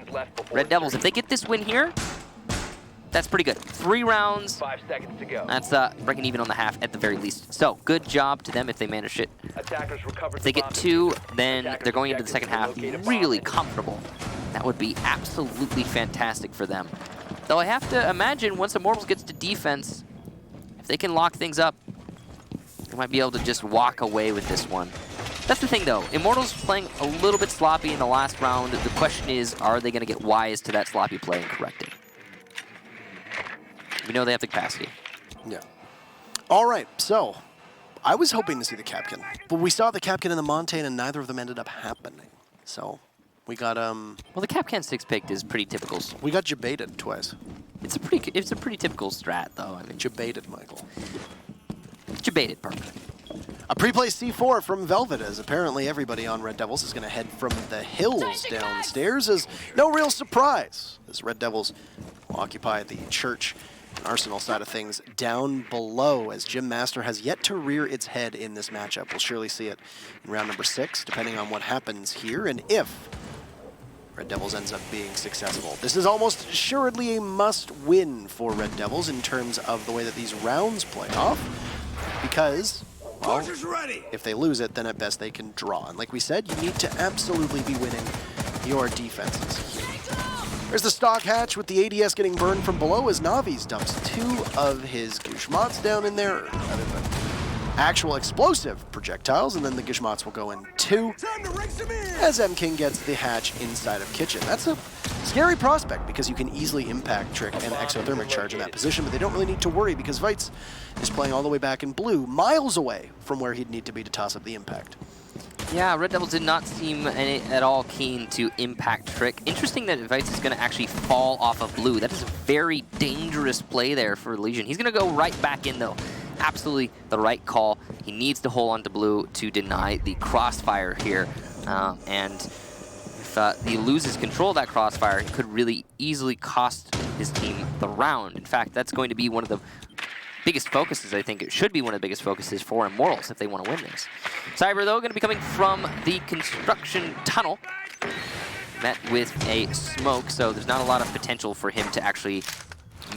Speaker 2: Red Devils, if they get this win here, That's pretty good. 3 rounds.
Speaker 3: 5 seconds to go.
Speaker 2: That's breaking even on the half at the very least. So good job to them if they manage it.
Speaker 3: Attackers recovered.
Speaker 2: If they get 2, then they're going into the second half really comfortable. That would be absolutely fantastic for them. Though I have to imagine once Immortals gets to defense, if they can lock things up, they might be able to just walk away with this one. That's the thing, though. Immortals playing a little bit sloppy in the last round. The question is, are they going to get wise to that sloppy play and correct it? We know they have the capacity.
Speaker 1: Yeah. All right, so I was hoping to see the Capkin, but we saw the Capkin and the Montane, and neither of them ended up happening. So we got
Speaker 2: Well, the Capcan 6-picked is pretty typical.
Speaker 1: we got jebaited twice.
Speaker 2: It's a pretty typical strat, though. I mean,
Speaker 1: Jebaited, Michael.
Speaker 2: jebaited, perfect.
Speaker 1: A pre-play C4 from Velvet, as apparently everybody on Red Devils is going to head from the hills downstairs, as no real surprise, as Red Devils will occupy the church and Arsenal side of things down below, as Gym Master has yet to rear its head in this matchup. We'll surely see it in round number 6, depending on what happens here, and if Red Devils ends up being successful. This is almost assuredly a must-win for Red Devils in terms of the way that these rounds play off, because, well, if they lose it, then at best they can draw. And like we said, you need to absolutely be winning your defenses. There's the stock hatch with the ADS getting burned from below as Navi's dumps 2 of his Gushmots down in there, rather than actual explosive projectiles, and then the Gushmots will go in 2 as M-King gets the hatch inside of Kitchen. That's a scary prospect because you can easily impact Trick and Exothermic Charge in that position, but they don't really need to worry because Weitz is playing all the way back in blue, miles away from where he'd need to be to toss up the impact.
Speaker 2: Yeah, Red Devils did not seem at all keen to impact Trick. Interesting that Weitz is going to actually fall off of blue. That is a very dangerous play there for Legion. He's going to go right back in, though. Absolutely the right call. He needs to hold on to blue to deny the crossfire here. And if he loses control of that crossfire, it could really easily cost his team the round. In fact, that's going to be one of the biggest focuses. I think it should be one of the biggest focuses for Immortals if they want to win this. Cyber, though, going to be coming from the construction tunnel. Met with a smoke, so there's not a lot of potential for him to actually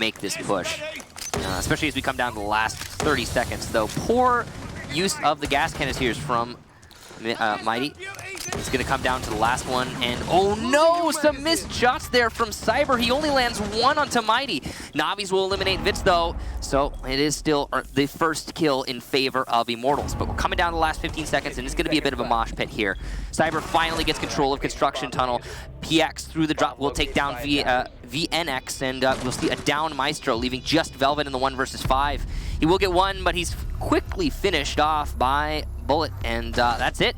Speaker 2: make this push. Especially as we come down to the last 30 seconds, though. Poor use of the gas canisters from Mighty. It's going to come down to the last one, and oh no, some missed shots there from Cyber. He only lands 1 onto Mighty. Navis will eliminate Vitz, though, so it is still the first kill in favor of Immortals. But we're coming down to the last 15 seconds, and it's going to be a bit of a mosh pit here. Cyber finally gets control of Construction Tunnel. PX through the drop will take down VNX, and we'll see a down Maestro, leaving just Velvet in the 1 versus 5. He will get 1, but he's quickly finished off by Bullet, and that's it.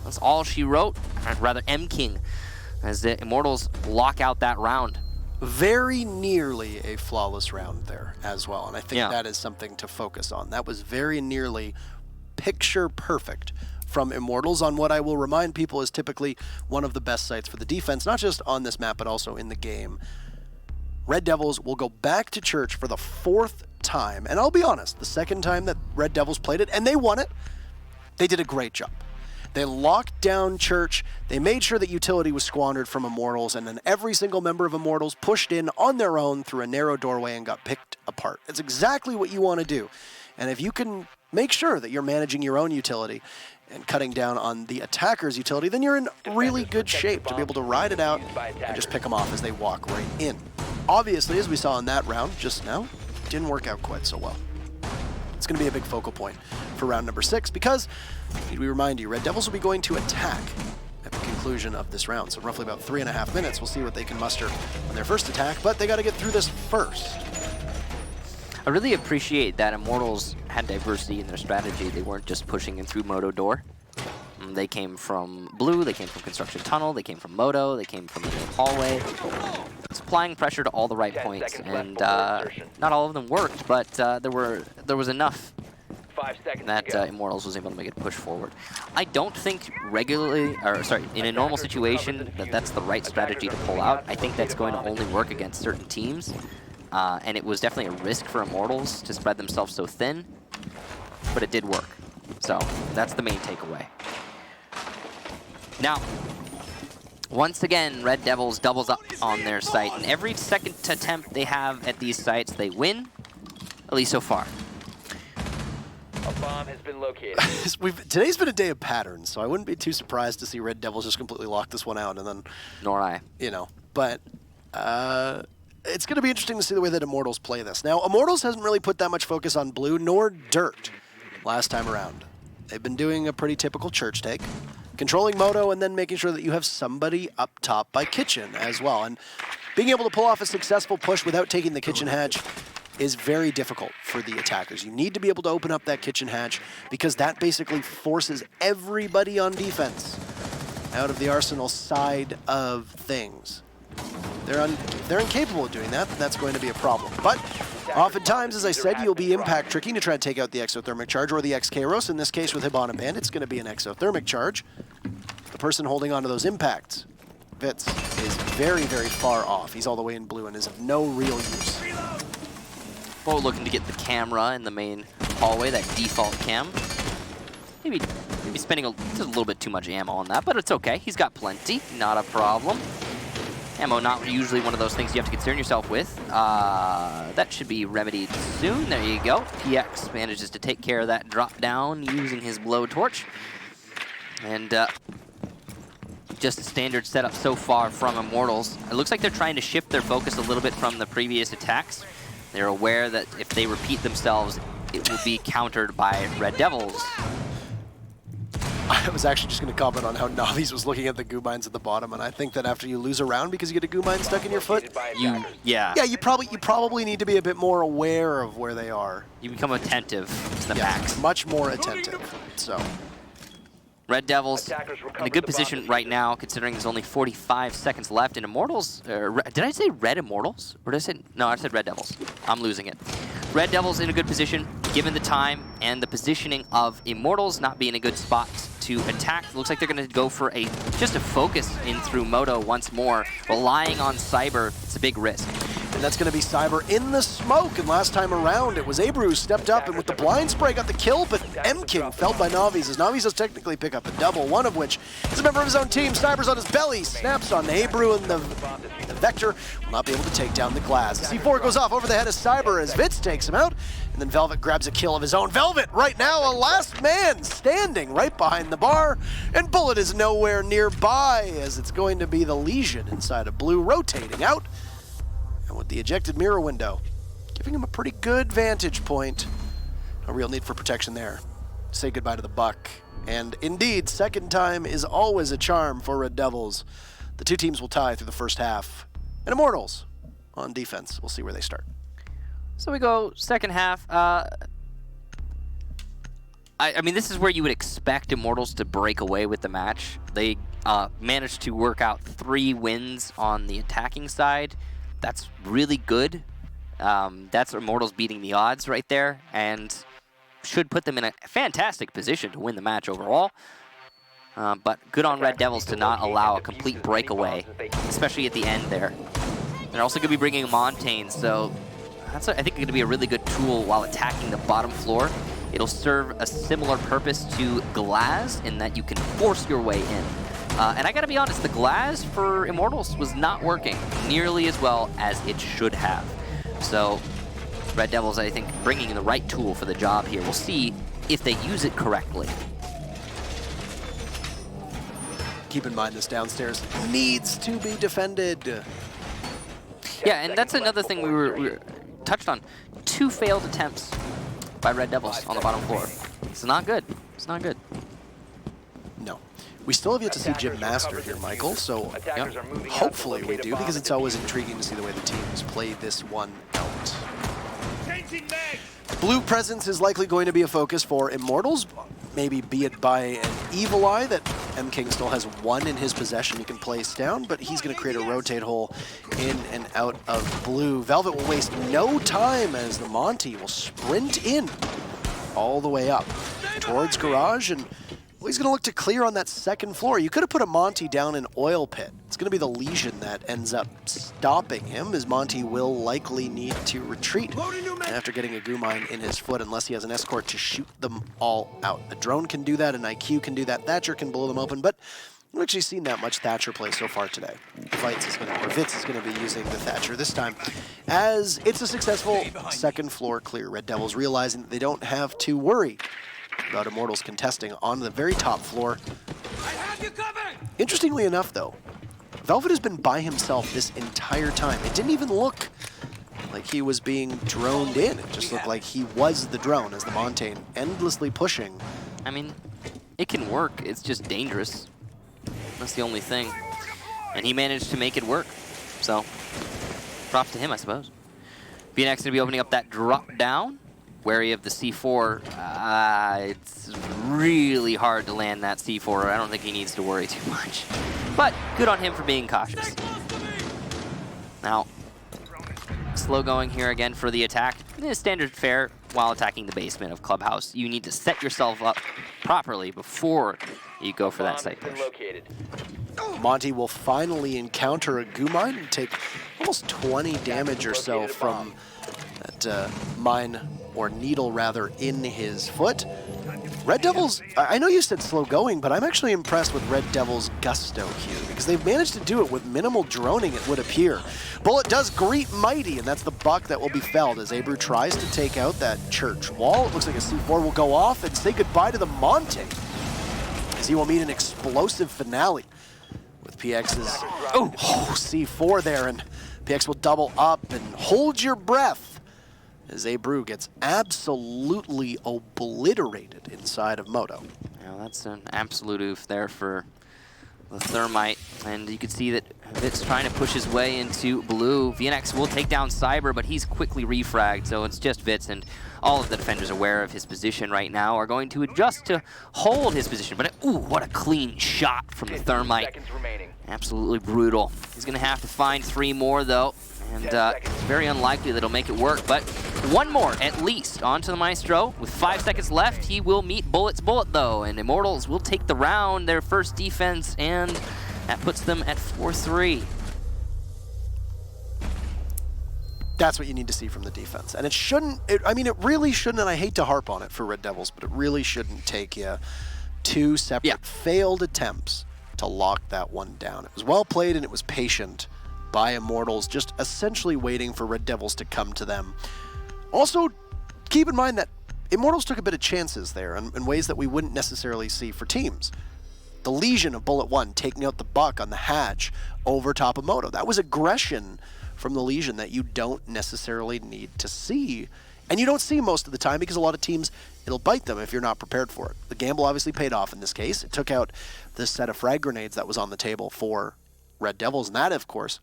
Speaker 2: That's all she wrote, or rather M-King, as the Immortals lock out that round.
Speaker 1: Very nearly a flawless round there as well, and I think that is something to focus on. That was very nearly picture perfect from Immortals on what I will remind people is typically one of the best sites for the defense, not just on this map, but also in the game. Red Devils will go back to church for the 4th time, and I'll be honest, the 2nd time that Red Devils played it, and they won it, they did a great job. They locked down church, they made sure that utility was squandered from Immortals, and then every single member of Immortals pushed in on their own through a narrow doorway and got picked apart. It's exactly what you want to do. And if you can make sure that you're managing your own utility and cutting down on the attacker's utility, then you're in really good shape to be able to ride it out and just pick them off as they walk right in. Obviously, as we saw in that round just now, it didn't work out quite so well. It's going to be a big focal point for round number 6 because, need we remind you, Red Devils will be going to attack at the conclusion of this round. So roughly about 3.5 minutes, we'll see what they can muster on their first attack, but they got to get through this first.
Speaker 2: I really appreciate that Immortals had diversity in their strategy. They weren't just pushing in through Moto Door. They came from blue, they came from Construction Tunnel, they came from Moto, they came from the main hallway. It's applying pressure to all the right points, and not all of them worked, but there was enough that Immortals was able to make it push forward. I don't think in a normal situation that's the right strategy to pull out. I think that's going to only work against certain teams, and it was definitely a risk for Immortals to spread themselves so thin, but it did work. So that's the main takeaway. Now, Once again, Red DevilS doubles up on their site, and every second attempt they have at these sites, they win, at least so far.
Speaker 3: A bomb has been located.
Speaker 1: Today's been a day of patterns, so I wouldn't be too surprised to see Red DevilS just completely lock this one out, and then...
Speaker 2: Nor I.
Speaker 1: You know, but it's going to be interesting to see the way that Immortals play this. Now, Immortals hasn't really put that much focus on blue nor dirt last time around. They've been doing a pretty typical church take, controlling Moto and then making sure that you have somebody up top by kitchen as well. And being able to pull off a successful push without taking the kitchen hatch is very difficult for the attackers. You need to be able to open up that kitchen hatch because that basically forces everybody on defense out of the Arsenal side of things. They're incapable of doing that, and that's going to be a problem. But oftentimes, as I said, you'll be impact tricking to try and take out the exothermic charge or the X-Kairos. In this case, with Hibana Band, it's going to be an exothermic charge. The person holding on to those impacts, Vitz, is very, very far off. He's all the way in blue and is of no real use.
Speaker 2: Well, looking to get the camera in the main hallway, that default cam. Maybe spending just a little bit too much ammo on that, but it's okay. He's got plenty, not a problem. Ammo not usually one of those things you have to concern yourself with. That should be remedied soon. There you go. PX manages to take care of that drop down using his blowtorch. And just a standard setup so far from Immortals. It looks like they're trying to shift their focus a little bit from the previous attacks. They're aware that if they repeat themselves, it will be countered by Red DevilS.
Speaker 1: I was actually just going to comment on how Navi's was looking at the goo mines at the bottom, and I think that after you lose a round because you get a goo mine stuck in your foot, you probably need to be a bit more aware of where they are.
Speaker 2: You become attentive to the max.
Speaker 1: Much more attentive. So
Speaker 2: Red DevilS in a good position right now, considering there's only 45 seconds left. In Immortals, did I say Red Immortals? Or did I say, no, I said Red DevilS. I'm losing it. Red DevilS in a good position, given the time and the positioning of Immortals not being a good spot to attack. Looks like they're going to go for just a focus in through Moto once more. Relying on Cyber, it's a big risk.
Speaker 1: And that's going to be Cyber in the smoke. And last time around, it was Abru who stepped up and with the blind spray got the kill, but M-King felled by Navi's, as Navi's does technically pick up a double, one of which is a member of his own team. Cyber's on his belly, snaps on Abru, and the Vector will not be able to take down the glass. The C4 goes off over the head of Cyber as Vitz takes him out, and then Velvet grabs a kill of his own. Velvet, right now, a last man standing right behind the bar, and Bullet is nowhere nearby, as it's going to be the Legion inside of blue, rotating out. And with the ejected mirror window, giving him a pretty good vantage point. No real need for protection there. Say goodbye to the buck. And indeed, second time is always a charm for Red DevilS. The two teams will tie through the first half. And Immortals on defense. We'll see where they start.
Speaker 2: So we go second half. I mean, this is where you would expect Immortals to break away with the match. They managed to work out 3 wins on the attacking side. That's really good. That's Immortals beating the odds right there, and should put them in a fantastic position to win the match overall. But good on Red DevilS to not allow a complete breakaway, especially at the end there. They're also going to be bringing Montaigne, so that's, I think, going to be a really good tool while attacking the bottom floor. It'll serve a similar purpose to Glass in that you can force your way in. And I gotta be honest, the Glass for Immortals was not working nearly as well as it should have. So Red DevilS, I think, bringing the right tool for the job here. We'll see if they use it correctly.
Speaker 1: Keep in mind this downstairs needs to be defended.
Speaker 2: Yeah, and that's another thing we were touched on. 2 failed attempts by Red DevilS on the bottom floor. It's not good. It's not good.
Speaker 1: No. We still have yet to see Jim Master here, Michael, so hopefully we do, because it's always intriguing to see the way the teams play this one out. Blue presence is likely going to be a focus for Immortals, maybe be it by an Evil Eye that M-King still has 1 in his possession he can place down, but he's going to create a rotate hole in and out of blue. Velvet will waste no time as the Monty will sprint in all the way up towards Garage, and he's going to look to clear on that second floor. You could have put a Monty down an oil pit. It's going to be the Legion that ends up stopping him, as Monty will likely need to retreat after getting a goo mine in his foot, unless he has an escort to shoot them all out. A drone can do that, an IQ can do that, Thatcher can blow them open, but We've actually seen that much Thatcher play so far today. Vitz is going to be using the Thatcher this time, as it's a successful second floor clear. Red Devils realizing that they don't have to worry about Immortals contesting on the very top floor. Interestingly enough, though, Velvet has been by himself this entire time. It didn't even look like he was being droned in. It just looked like he was the drone as the Montaigne endlessly pushing.
Speaker 2: I mean, it can work. It's just dangerous. That's the only thing. And he managed to make it work. So, props to him, I suppose. VNX going to be opening up that drop down. Wary of the C4. It's really hard to land that C4. I don't think he needs to worry too much. But good on him for being cautious. Now, slow going here again for the attack. Standard fare while attacking the basement of Clubhouse. You need to set yourself up properly before you go for that site push.
Speaker 1: Monty will finally encounter a goo mine and take almost 20 damage or so from that mine, or needle rather, in his foot. Red Devils, I know you said slow going, but I'm actually impressed with Red Devils' gusto here, because they've managed to do it with minimal droning, it would appear. Bullet does greet Mighty, and that's the buck that will be felled as Abreu tries to take out that church wall. It looks like a C4 will go off and say goodbye to the Montaigne, as he will meet an explosive finale with PX's C4 there, and PX will double up and hold your breath as Abreu gets absolutely obliterated inside of Moto.
Speaker 2: Yeah, that's an absolute oof there for the Thermite, and you can see that Vit's trying to push his way into blue. VNX will take down Cyber, but he's quickly refragged, so it's just Vitz, and all of the defenders aware of his position right now are going to adjust to hold his position. But ooh, what a clean shot from the Thermite. Absolutely brutal. He's going to have to find 3 more, though, and it's very unlikely that he'll make it work, but 1 more at least onto the Maestro. With 5 seconds left, he will meet Bullet's bullet, though, and Immortals will take the round, their first defense, and that puts them at 4-3.
Speaker 1: That's what you need to see from the defense. And it shouldn't, I mean, it really shouldn't, and I hate to harp on it for Red Devils, but it really shouldn't take you 2 separate failed attempts to lock that one down. It was well played and it was patient by Immortals, just essentially waiting for Red Devils to come to them. Also, keep in mind that Immortals took a bit of chances there in ways that we wouldn't necessarily see for teams. The Legion of Bullet 1 taking out the Buck on the hatch over top of Moto. That was aggression from the Legion that you don't necessarily need to see. And you don't see most of the time because a lot of teams, it'll bite them if you're not prepared for it. The gamble obviously paid off in this case. It took out this set of frag grenades that was on the table for Red Devils, and that, of course,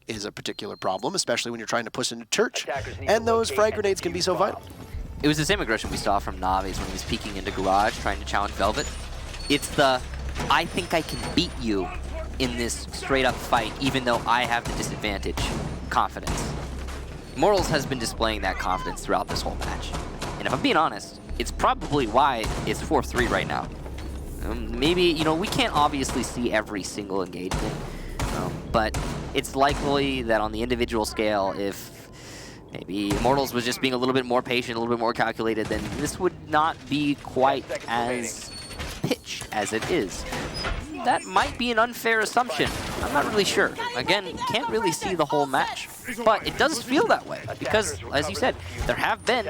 Speaker 1: is a particular problem, especially when you're trying to push into church. And those frag grenades can be so vital.
Speaker 2: It was the same aggression we saw from Navi's when he was peeking into Garage, trying to challenge Velvet. It's the, I think I can beat you in this straight-up fight, even though I have the disadvantage, confidence. Immortals has been displaying that confidence throughout this whole match. And if I'm being honest, it's probably why it's 4-3 right now. Maybe, you know, we can't obviously see every single engagement, but it's likely that on the individual scale, if maybe Immortals was just being a little bit more patient, a little bit more calculated, then this would not be quite as pitched as it is. That might be an unfair assumption. I'm not really sure. Again, can't really see the whole match. But it does feel that way because, as you said, there have been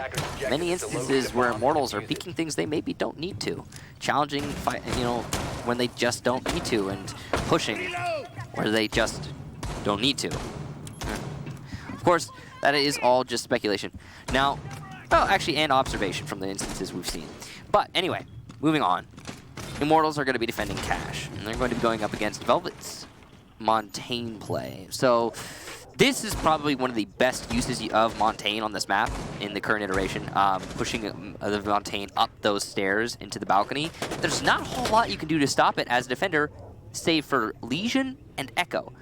Speaker 2: many instances where Immortals are peeking things they maybe don't need to. Challenging, you know, when they just don't need to, and pushing where they just don't need to. Of course, that is all just speculation. Now, well, actually, and observation from the instances we've seen. But anyway, moving on. Immortals are going to be defending Cash, and they're going to be going up against Velvet's Montaigne play. So this is probably one of the best uses of Montaigne on this map in the current iteration, pushing the Montaigne up those stairs into the balcony. There's not a whole lot you can do to stop it as a defender, save for Legion and Echo.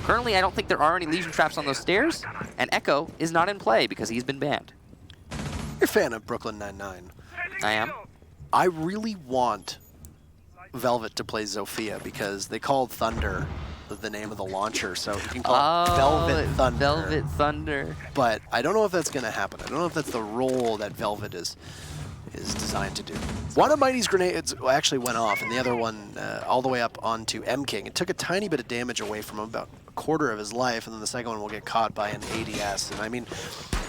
Speaker 2: Currently, I don't think there are any Legion traps on those stairs, and Echo is not in play because he's been banned.
Speaker 1: You're a fan of Brooklyn Nine-Nine.
Speaker 2: I am.
Speaker 1: I really want Velvet to play Zofia because they called Thunder the name of the launcher, so you can call it Velvet Thunder.
Speaker 2: Velvet Thunder.
Speaker 1: But I don't know if that's going to happen. I don't know if that's the role that Velvet is is designed to do. One of Mighty's grenades actually went off, and the other one all the way up onto M-King. It took a tiny bit of damage away from him, about a quarter of his life, and then the second one will get caught by an ADS. And I mean,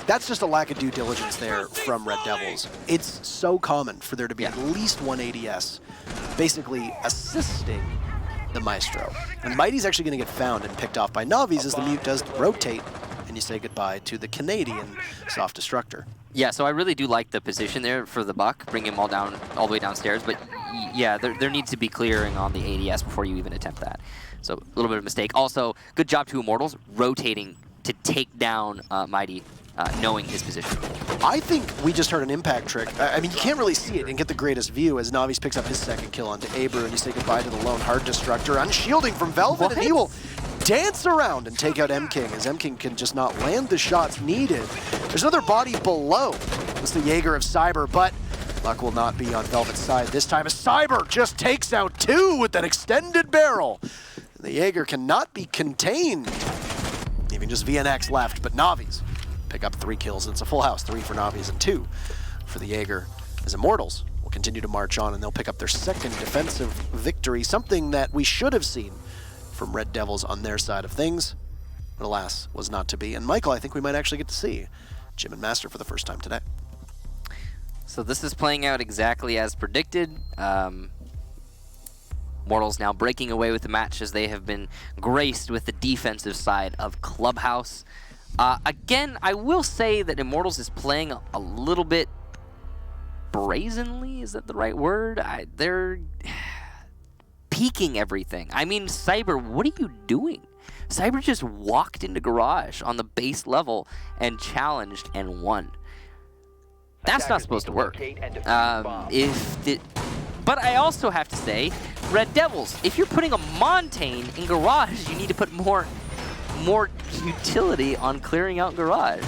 Speaker 1: that's just a lack of due diligence there from Red Devils. It's so common for there to be at least one ADS basically assisting the Maestro. And Mighty's actually going to get found and picked off by Navi's as the mute does rotate, and you say goodbye to the Canadian soft destructor.
Speaker 2: Yeah, so I really do like the position there for the Buck, bring him all the way downstairs, but yeah, there needs to be clearing on the ADS before you even attempt that. So a little bit of a mistake. Also, good job to Immortals, rotating to take down Mighty, knowing his position.
Speaker 1: I think we just heard an impact trick. I mean, you can't really see it and get the greatest view as Navi's picks up his second kill onto Abru, and you say goodbye to the lone hard destructor, unshielding from Velvet, and he will dance around and take out M-King, as M-King can just not land the shots needed. There's another body below. It's the Jaeger of Cyber, but luck will not be on Velvet's side this time, as Cyber just takes out two with that extended barrel. And the Jaeger cannot be contained. Even just VNX left, but Navi's pick up 3 kills. It's a full house, 3 for Navi's and 2 for the Jaeger, as Immortals will continue to march on, and they'll pick up their second defensive victory, something that we should have seen from Red Devils on their side of things, but alas, was not to be. And Michael, I think we might actually get to see Jim and Master for the first time today.
Speaker 2: So this is playing out exactly as predicted. Immortals now breaking away with the match as they have been graced with the defensive side of Clubhouse. Again, I will say that Immortals is playing a little bit brazenly. Is that the right word? They're peeking everything. I mean, Cyber, what are you doing? Cyber just walked into Garage on the base level and challenged and won. That's not supposed to work. But I also have to say, Red Devils, if you're putting a Montaigne in Garage, you need to put more utility on clearing out Garage.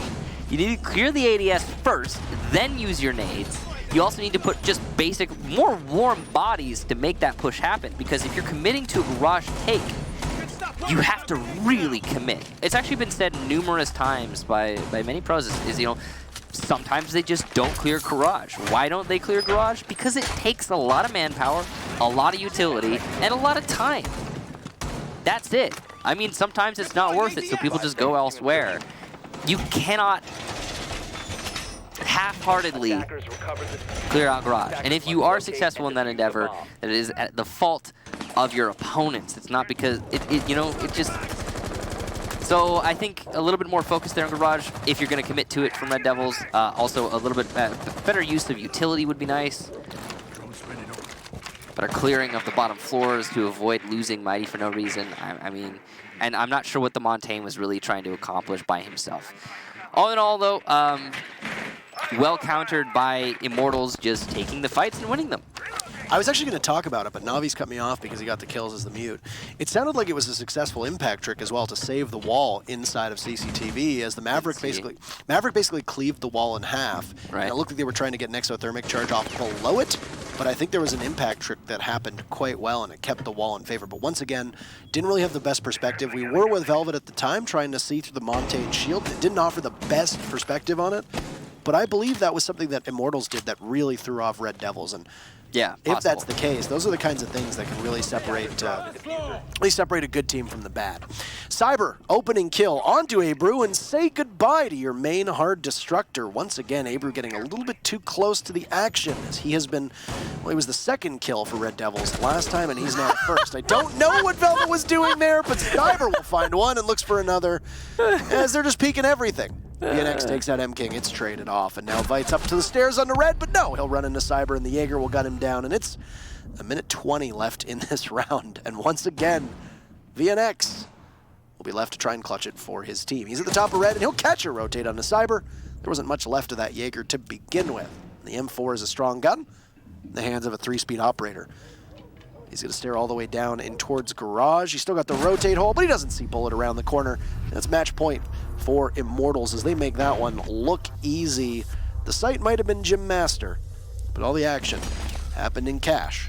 Speaker 2: You need to clear the ADS first, then use your nades. You also need to put just basic, more warm bodies to make that push happen, because if you're committing to a Garage take, you have to really commit. It's actually been said numerous times by many pros is, you know, sometimes they just don't clear Garage. Why don't they clear Garage? Because it takes a lot of manpower, a lot of utility, and a lot of time. That's it. I mean, sometimes it's not worth it, so people just go elsewhere. You cannot half-heartedly clear out Garage. And if you are successful in that endeavor, that is at the fault of your opponents. It's not because, it just... So I think a little bit more focus there on Garage if you're going to commit to it from Red Devils. Also, a little bit better use of utility would be nice. But a clearing of the bottom floors to avoid losing Mighty for no reason. I mean, and I'm not sure what the Montaigne was really trying to accomplish by himself. All in all, though, well countered by Immortals just taking the fights and winning them.
Speaker 1: I was actually going to talk about it, but Navi's cut me off because he got the kills as the mute. It sounded like it was a successful impact trick as well to save the wall inside of CCTV, as the Maverick basically cleaved the wall in half.
Speaker 2: Right.
Speaker 1: And it looked like they were trying to get an exothermic charge off below it, but I think there was an impact trick that happened quite well, and it kept the wall in favor. But once again, didn't really have the best perspective. We were with Velvet at the time, trying to see through the Montaigne shield. It didn't offer the best perspective on it, but I believe that was something that Immortals did that really threw off Red Devils. And
Speaker 2: yeah,
Speaker 1: if that's the case, those are the kinds of things that can really separate a good team from the bad. Cyber, opening kill onto Abru, and say goodbye to your main hard destructor. Once again, Abru getting a little bit too close to the action, as he has been, well, he was the second kill for Red Devils last time, and he's now first. I don't know what Velvet was doing there, but Cyber will find one and looks for another, as they're just peeking everything. VNX takes out M-King, it's traded off, and now Vite's up to the stairs onto Red, but no, he'll run into Cyber, and the Jaeger will gut him down, and it's a minute 20 left in this round, and once again, VNX will be left to try and clutch it for his team. He's at the top of Red, and he'll catch a rotate onto Cyber. There wasn't much left of that Jaeger to begin with. The M4 is a strong gun in the hands of a 3-speed operator. He's going to stare all the way down in towards Garage. He's still got the rotate hole, but he doesn't see Bullet around the corner. That's match point for Immortals as they make that one look easy. The site might have been Jim Master, but all the action happened in cash.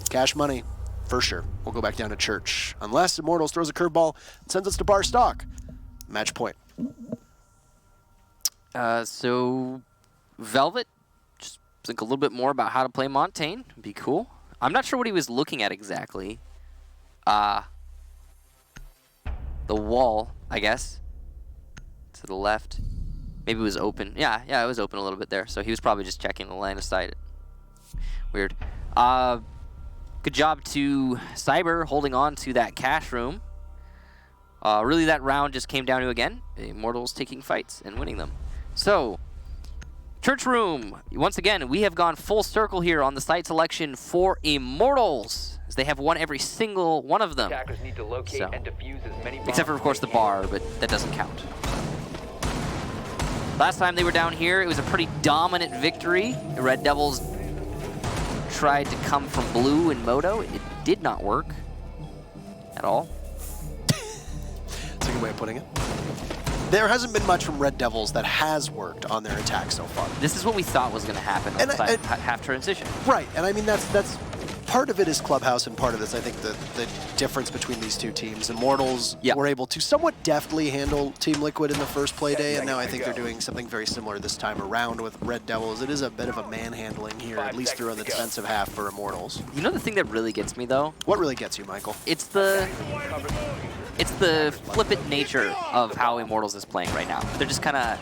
Speaker 1: Cash money, for sure. We'll go back down to church. Unless Immortals throws a curveball and sends us to bar stock. Match point.
Speaker 2: So Velvet just think a little bit more about how to play Montaigne. Would be cool. I'm not sure what he was looking at exactly. The wall, I guess. To the left. Maybe it was open. Yeah, it was open a little bit there. So he was probably just checking the line of sight. Weird. Good job to Cyber holding on to that cash room. Really, that round just came down to, again, Immortals taking fights and winning them. So, Church Room. Once again, we have gone full circle here on the site selection for Immortals, as they have won every single one of them.
Speaker 3: Attackers need to locate and defuse as many bombs
Speaker 2: except for, of course, the bar, but that doesn't count. Last time they were down here, it was a pretty dominant victory. The Red Devils tried to come from blue in Moto. It did not work at all.
Speaker 1: That's a good way of putting it. There hasn't been much from Red Devils that has worked on their attack so far.
Speaker 2: This is what we thought was going to happen on half transition.
Speaker 1: Right, and I mean that's part of it is Clubhouse, and part of this, I think, the difference between these two teams. Immortals were able to somewhat deftly handle Team Liquid in the first play day, and now I think they're doing something very similar this time around with Red Devils. It is a bit of a manhandling here, at least through the defensive half for Immortals.
Speaker 2: You know the thing that really gets me, though?
Speaker 1: What really gets you, Michael?
Speaker 2: It's the flippant nature of how Immortals is playing right now. They're just kind of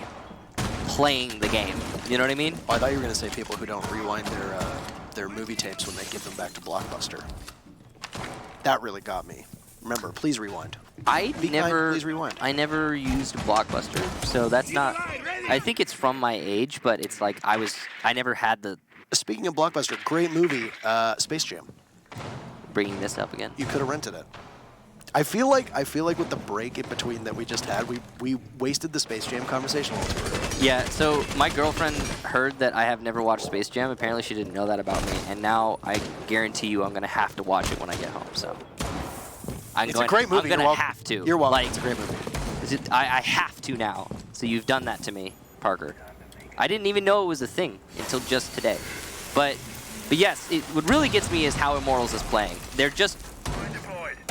Speaker 2: playing the game. You know what I mean?
Speaker 1: Oh, I thought you were going to say people who don't rewind their movie tapes when they give them back to Blockbuster. That really got me. Remember, please rewind. Please rewind.
Speaker 2: I never used Blockbuster, so that's not. I think it's from my age, but it's like I never had the.
Speaker 1: Speaking of Blockbuster, great movie, Space Jam.
Speaker 2: Bringing this up again.
Speaker 1: You could have rented it. I feel like with the break in between that we just had, we wasted the Space Jam conversation a little bit.
Speaker 2: Yeah, so my girlfriend heard that I have never watched Space Jam. Apparently she didn't know that about me, and now I guarantee you I'm going to have to watch it when I get home, so.
Speaker 1: It's a great movie.
Speaker 2: I'm going to have to.
Speaker 1: You're welcome.
Speaker 2: Like,
Speaker 1: it's a great movie.
Speaker 2: I have to now, so you've done that to me, Parker. I didn't even know it was a thing until just today. But yes, what really gets me is how Immortals is playing. They're just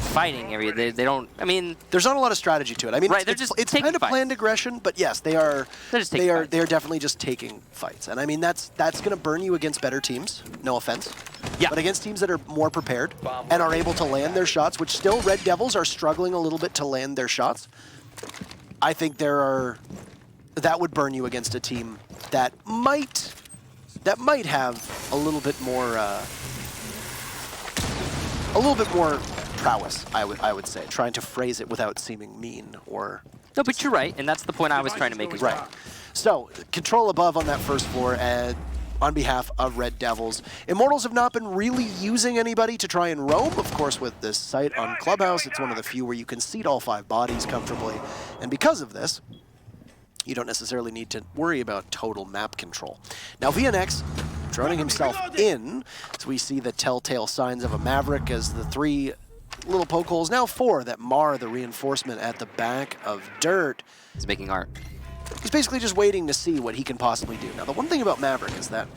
Speaker 2: fighting area. They don't. I mean,
Speaker 1: there's not a lot of strategy to it. I mean,
Speaker 2: right,
Speaker 1: it's kind of planned aggression, but yes, they are definitely just taking fights. And I mean, that's going to burn you against better teams. No offense.
Speaker 2: Yeah.
Speaker 1: But against teams that are more prepared and are able to land their shots, which still Red Devils are struggling a little bit to land their shots. I think that would burn you against a team that might have a little bit more prowess, I would say, trying to phrase it without seeming mean or.
Speaker 2: No, but you're right, and that's the point I was trying to make as well.
Speaker 1: Right. So, control above on that first floor on behalf of Red Devils. Immortals have not been really using anybody to try and roam. Of course, with this site on Clubhouse, it's one of the few where you can seat all 5 bodies comfortably. And because of this, you don't necessarily need to worry about total map control. Now, VNX droning himself in, as we see the telltale signs of a Maverick as the 3 little poke holes, now 4, that mar the reinforcement at the back of Dirt.
Speaker 2: He's making art.
Speaker 1: He's basically just waiting to see what he can possibly do. Now, the one thing about Maverick is that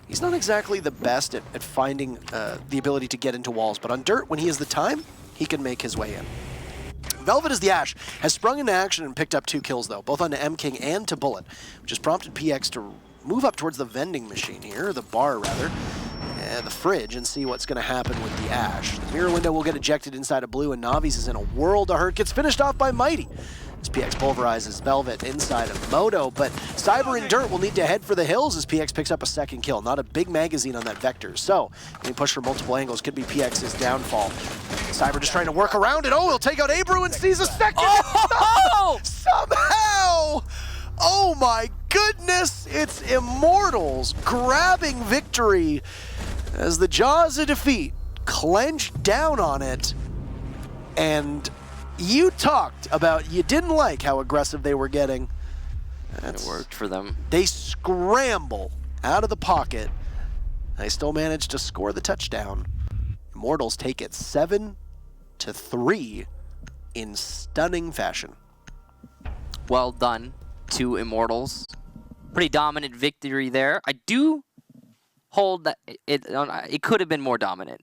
Speaker 1: he's not exactly the best at finding the ability to get into walls, but on Dirt, when he has the time, he can make his way in. Velvet as the Ash has sprung into action and picked up 2 kills, though, both on to M-King and to Bullet, which has prompted PX to move up towards the vending machine here, the bar rather, the fridge, and see what's going to happen with the Ash. The mirror window will get ejected inside of Blue, and Navi's is in a world of hurt. Gets finished off by Mighty as PX pulverizes Velvet inside of Moto, but Cyber and Dirt will need to head for the hills as PX picks up a 2nd kill. Not a big magazine on that Vector, so being pushed from multiple angles could be PX's downfall. Cyber just trying to work around it. Oh, he'll take out Abru and sees a 2nd.
Speaker 2: Oh!
Speaker 1: Somehow! Oh my goodness! It's Immortals grabbing victory as the jaws of defeat clenched down on it. And you talked about you didn't like how aggressive they were getting.
Speaker 2: It worked for them.
Speaker 1: They scramble out of the pocket. They still managed to score the touchdown. Immortals take it 7-3 in stunning fashion.
Speaker 2: Well done to Immortals. Pretty dominant victory there. I do hold that it could have been more dominant.